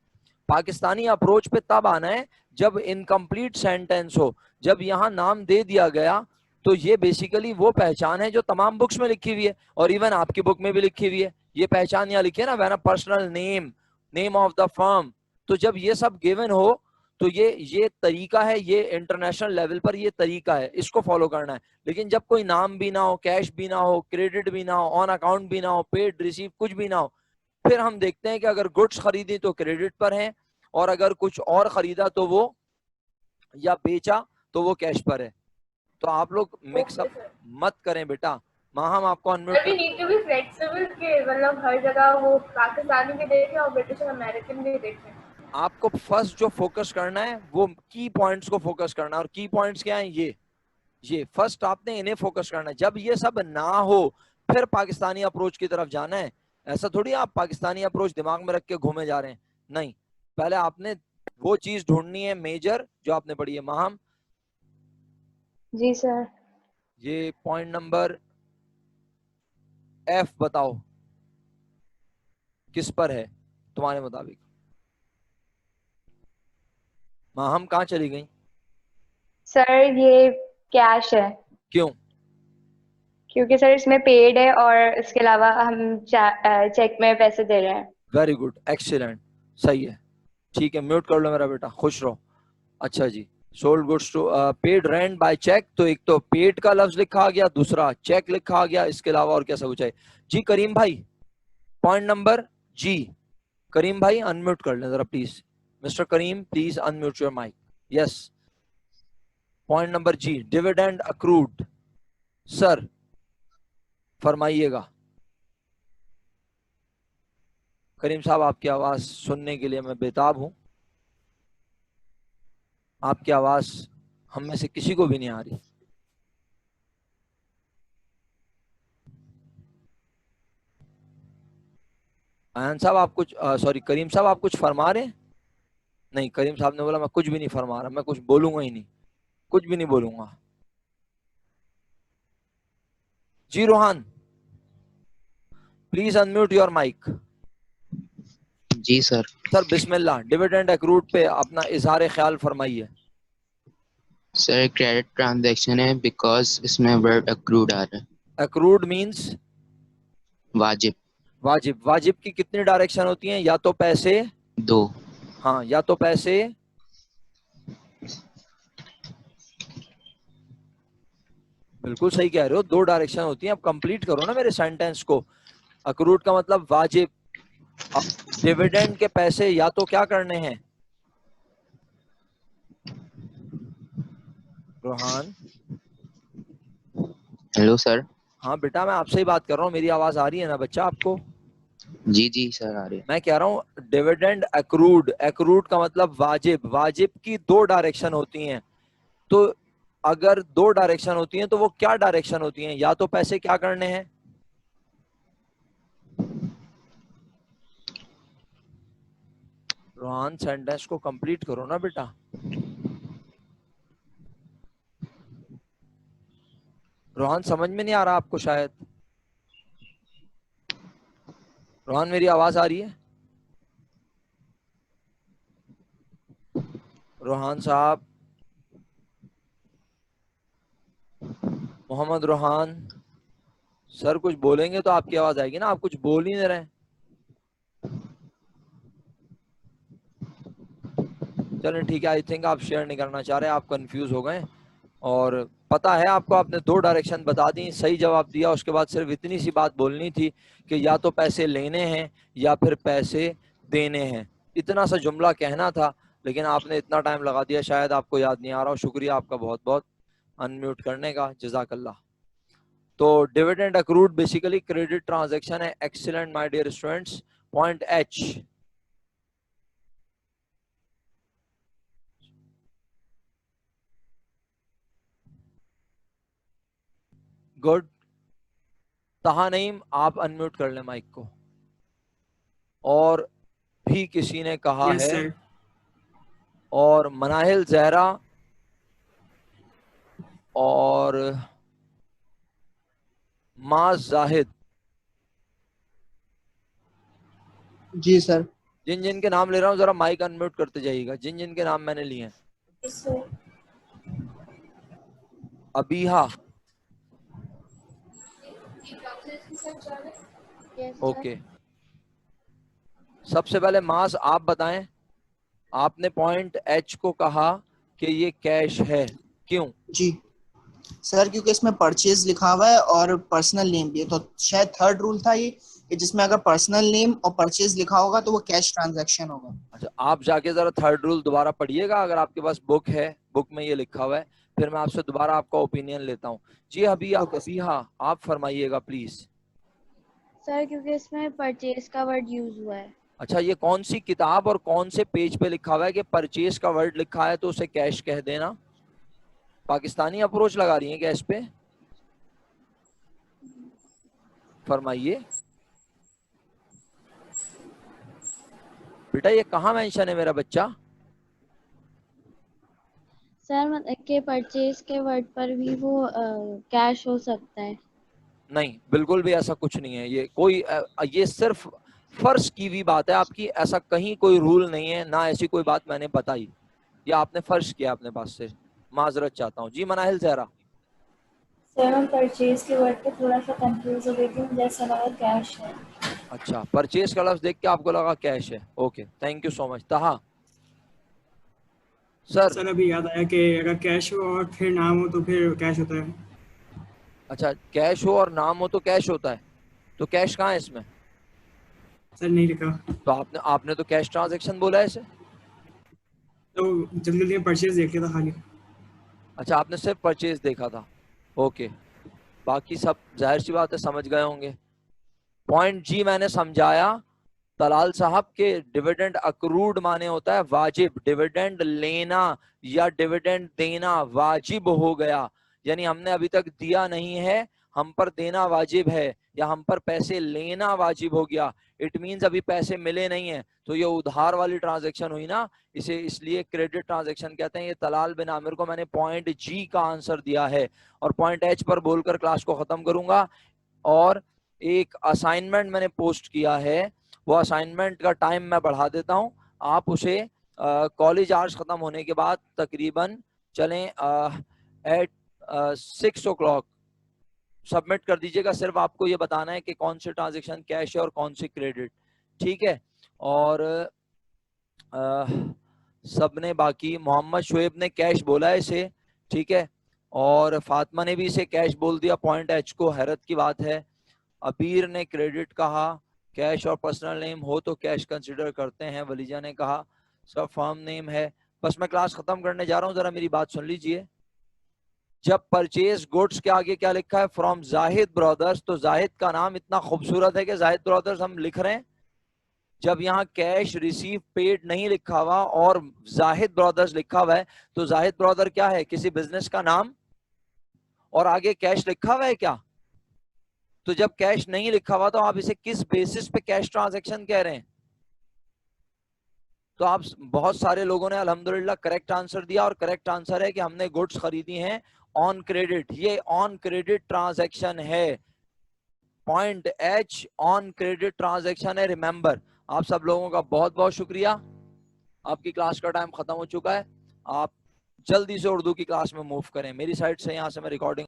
पाकिस्तानी अप्रोच पे तब आना है जब इनकम्प्लीट सेंटेंस हो। जब यहाँ नाम दे दिया गया तो ये बेसिकली वो पहचान है जो तमाम बुक्स में लिखी हुई है और इवन आपकी बुक में भी लिखी हुई है। ये पहचान यहाँ लिखी है ना, one personal name, name of the firm. तो जब ये सब गिवन हो तो ये तरीका है, ये इंटरनेशनल लेवल पर ये तरीका है, इसको फॉलो करना है। लेकिन जब कोई नाम भी ना हो, कैश भी ना हो, क्रेडिट भी ना हो, ऑन अकाउंट भी ना हो, पेड रिसीव कुछ भी ना हो, फिर हम देखते हैं कि अगर गुड्स खरीदी तो क्रेडिट पर है और अगर कुछ और खरीदा तो वो, या बेचा तो वो कैश पर है। तो आप लोग मिक्सअप मत करें बेटा। माहम आपको unmute
we need to be flexible कि मतलब हर जगह वो पाकिस्तानी भी देखें और ब्रिटिश और अमेरिकन भी देखें।
आपको फर्स्ट जो फोकस करना है वो की पॉइंट्स को फोकस करना है, और की पॉइंट्स क्या हैं? ये फर्स्ट आपने इन्हें फोकस करना है। जब ये सब ना हो फिर पाकिस्तानी अप्रोच की तरफ जाना है। ऐसा थोड़ी आप पाकिस्तानी अप्रोच दिमाग में रख के घूमे जा रहे हैं, नहीं। पहले आपने वो चीज ढूंढनी है मेजर जो आपने पढ़ी है। माहम
जी सर।
ये पॉइंट नंबर एफ बताओ किस पर है तुम्हारे मुताबिक? माहम कहाँ चली गई?
सर ये कैश है,
क्यों?
क्योंकि सर इसमें पेड है और इसके अलावा हम चेक में पैसे दे रहे हैं।
वेरी गुड, एक्सीलेंट, सही है। ठीक है, म्यूट कर लो मेरा बेटा, खुश रहो। अच्छा जी, sold goods to paid rent by cheque, तो एक तो पेड का लफ्ज लिखा आ गया, दूसरा चेक लिखा आ गया, इसके अलावा और क्या सब कुछ है? जी करीम भाई, पॉइंट नंबर जी। करीम भाई अनम्यूट कर लें जरा please. Mister Karim please unmute your mic. Yes, point number G, dividend accrued. Sir फरमाइएगा। करीम साहब आपकी आवाज सुनने के लिए मैं बेताब हूं। आपकी आवाज हम में से किसी को भी नहीं आ रही। आयन साहब आप कुछ सॉरी करीम साहब आप कुछ फरमा रहे हैं? नहीं, करीम साहब ने बोला मैं कुछ भी नहीं फरमा रहा, मैं कुछ बोलूंगा ही नहीं, कुछ भी नहीं बोलूंगा। जी Rohan please unmute your mic.
जी सर।
सर बिस्मिल्लाह, डिविडेंड एक्रूड पे अपना इजहार ख्याल फरमाइए।
सर क्रेडिट ट्रांजैक्शन है बिकॉज इसमें वर्ड अक्रूड आ रहा है।
एक्रूड मींस
वाजिब।
वाजिब। वाजिब की कितनी डायरेक्शन होती हैं? या तो पैसे,
2।
हाँ, या तो पैसे, बिल्कुल सही कह रहे हो, 2 डायरेक्शन होती हैं। अब कंप्लीट करो ना मेरे सेंटेंस को। अक्रूड का मतलब वाजिब। डिविडेंड के पैसे या तो क्या करने हैं? Rohan
hello sir.
हाँ बेटा, मैं आपसे ही बात कर रहा हूँ, मेरी आवाज आ रही है ना बच्चा आपको?
जी जी सर आ रही है।
मैं कह रहा हूँ डिविडेंड एक्रूड, एक्रूड का मतलब वाजिब। वाजिब की 2 डायरेक्शन होती हैं, तो अगर 2 डायरेक्शन होती हैं तो वो क्या डायरेक्शन होती हैं? या तो पैसे क्या करने हैं? रोहान सेंटेंस को कंप्लीट करो ना बेटा। रोहान समझ में नहीं आ रहा आपको शायद? रोहान मेरी आवाज आ रही है? रोहान साहब, मोहम्मद रोहान सर कुछ बोलेंगे तो आपकी आवाज आएगी ना, आप कुछ बोल ही नहीं रहे। चलें ठीक है, आई थिंक आप शेयर नहीं करना चाह रहे, आप कंफ्यूज हो गए। और पता है आपको, आपने 2 डायरेक्शन बता दी, सही जवाब दिया। उसके बाद सिर्फ इतनी सी बात बोलनी थी कि या तो पैसे लेने हैं या फिर पैसे देने हैं। इतना सा जुमला कहना था, लेकिन आपने इतना टाइम लगा दिया, शायद आपको याद नहीं आ रहा हो। शुक्रिया आपका बहुत बहुत अनम्यूट करने का, जज़ाकल्लाह। तो dividend accrued basically credit transaction है। Excellent my dear students. Point H, good. Taha Naeem आप अनम्यूट कर लें माइक को। और भी किसी ने कहा
यस
है,
सर।
और मनाहिल जहरा और माज जाहिद,
जी सर।
जिन जिन के नाम ले रहा हूँ जरा माइक अनम्यूट करते जाइएगा, जिन जिन के नाम मैंने लिए हैं। अबीहा, ओके। सबसे पहले मास आप बताएं, आपने पॉइंट एच को कहा कि ये कैश है, क्यों?
जी सर, क्योंकि इसमें परचेज लिखा हुआ है और पर्सनल नेम भी है, तो शायद थर्ड रूल था ये कि जिसमें अगर पर्सनल नेम और परचेज लिखा होगा तो वो कैश ट्रांजैक्शन होगा।
अच्छा, आप जाके जरा थर्ड रूल दोबारा पढ़िएगा, अगर आपके पास बुक है, बुक में ये लिखा हुआ है। फिर मैं आपसे दोबारा आपका ओपिनियन लेता हूँ। जी अभी हाँ आप फरमाइएगा प्लीज।
सर क्योंकि इसमें परचेज का वर्ड यूज हुआ है।
अच्छा, ये कौन सी किताब और कौन से पेज पे लिखा हुआ है कि परचेज का वर्ड लिखा है तो उसे कैश कह देना? पाकिस्तानी अप्रोच लगा रही है क्या इस पे? फरमाइए बेटा, ये कहाँ मेंशन है मेरा बच्चा?
सर मतलब के परचेज के वर्ड पर भी वो कैश हो सकता है।
नहीं, बिल्कुल भी ऐसा कुछ नहीं है। ये कोई ये सिर्फ फर्ज की हुई बात है आपकी, ऐसा कहीं कोई रूल नहीं है, ना ऐसी कोई बात मैंने बताई, या आपने फर्ज किया अपने पास से, माजरत चाहता हूँ। जी मनाहिल ज़हरा।
सर हम परचेज के वर्ड पे थोड़ा सा कंफ्यूज हो गई थी, मुझे ऐसा लगा कैश है।
अच्छा, परचेज का लफ्ज देख के आपको लगा कैश है। Okay, thank you so much. तहा
सर अभी याद आया कि अगर कैश हो और फिर नाम हो तो फिर कैश होता है।
अच्छा, कैश हो और नाम हो तो कैश होता है, तो कैश कहाँ है इसमें?
सर नहीं लिखा।
तो आपने तो कैश ट्रांजैक्शन बोला है इसे।
तो जल्दी जल्दी परचेज देख लिया था खाली।
अच्छा, आपने सिर्फ परचेज देखा था। ओके, बाकी सब जाहिर सी बात है समझ गए होंगे। पॉइंट जी मैंने समझाया तलाल साहब के डिविडेंड अक्रूड माने होता है वाजिब, डिविडेंड लेना या डिविडेंड देना वाजिब हो गया, यानी हमने अभी तक दिया नहीं है, हम पर देना वाजिब है, या हम पर पैसे लेना वाजिब हो गया। इट मींस अभी पैसे मिले नहीं है, तो ये उधार वाली ट्रांजैक्शन हुई ना, इसे इसलिए क्रेडिट ट्रांजैक्शन कहते हैं। ये तलाल बिन आमिर को मैंने पॉइंट जी का आंसर दिया है, और पॉइंट एच पर बोलकर क्लास को खत्म करूंगा। और एक असाइनमेंट मैंने पोस्ट किया है, वो असाइनमेंट का टाइम मैं बढ़ा देता हूं, आप उसे कॉलेज आवर्स खत्म होने के बाद तकरीबन चलें एट 6 o'clock सबमिट कर दीजिएगा। सिर्फ आपको ये बताना है कि कौन से ट्रांजैक्शन कैश है और कौन सी क्रेडिट, ठीक है? और सबने बाकी, मोहम्मद शुएब ने कैश बोला है इसे, ठीक है, और फातिमा ने भी इसे कैश बोल दिया। पॉइंट एच को हैरत की बात है। अबीर ने क्रेडिट कहा, कैश और पर्सनल नेम हो तो कैश कंसिडर करते हैं। वलीजा ने कहा सब फर्म नेम है। बस मैं क्लास खत्म करने जा रहा हूँ, जरा मेरी बात सुन लीजिए। जब परचेज गुड्स के आगे क्या लिखा है? फ्रॉम जाहिद ब्रदर्स, तो जाहिद का नाम इतना खूबसूरत है कि जाहिद ब्रदर्स हम लिख रहे हैं। जब यहाँ कैश रिसीव पेड नहीं लिखा हुआ और जाहिद ब्रदर्स लिखा हुआ है, तो जाहिद ब्रदर क्या है? किसी बिजनेस का नाम, और आगे कैश लिखा हुआ है क्या? तो जब कैश नहीं लिखा हुआ तो आप इसे किस बेसिस पे कैश ट्रांजैक्शन कह रहे हैं? तो आप बहुत सारे लोगों ने अल्हम्दुलिल्लाह करेक्ट आंसर दिया, और करेक्ट आंसर है कि हमने गुड्स खरीदी हैं ऑन क्रेडिट। ये ऑन क्रेडिट ट्रांजैक्शन है। Point H on credit transaction है, रिमेंबर। आप सब लोगों का बहुत बहुत शुक्रिया। आपकी क्लास का टाइम खत्म हो चुका है, आप जल्दी से उर्दू की क्लास में मूव करें। मेरी साइड से यहाँ से मैं रिकॉर्डिंग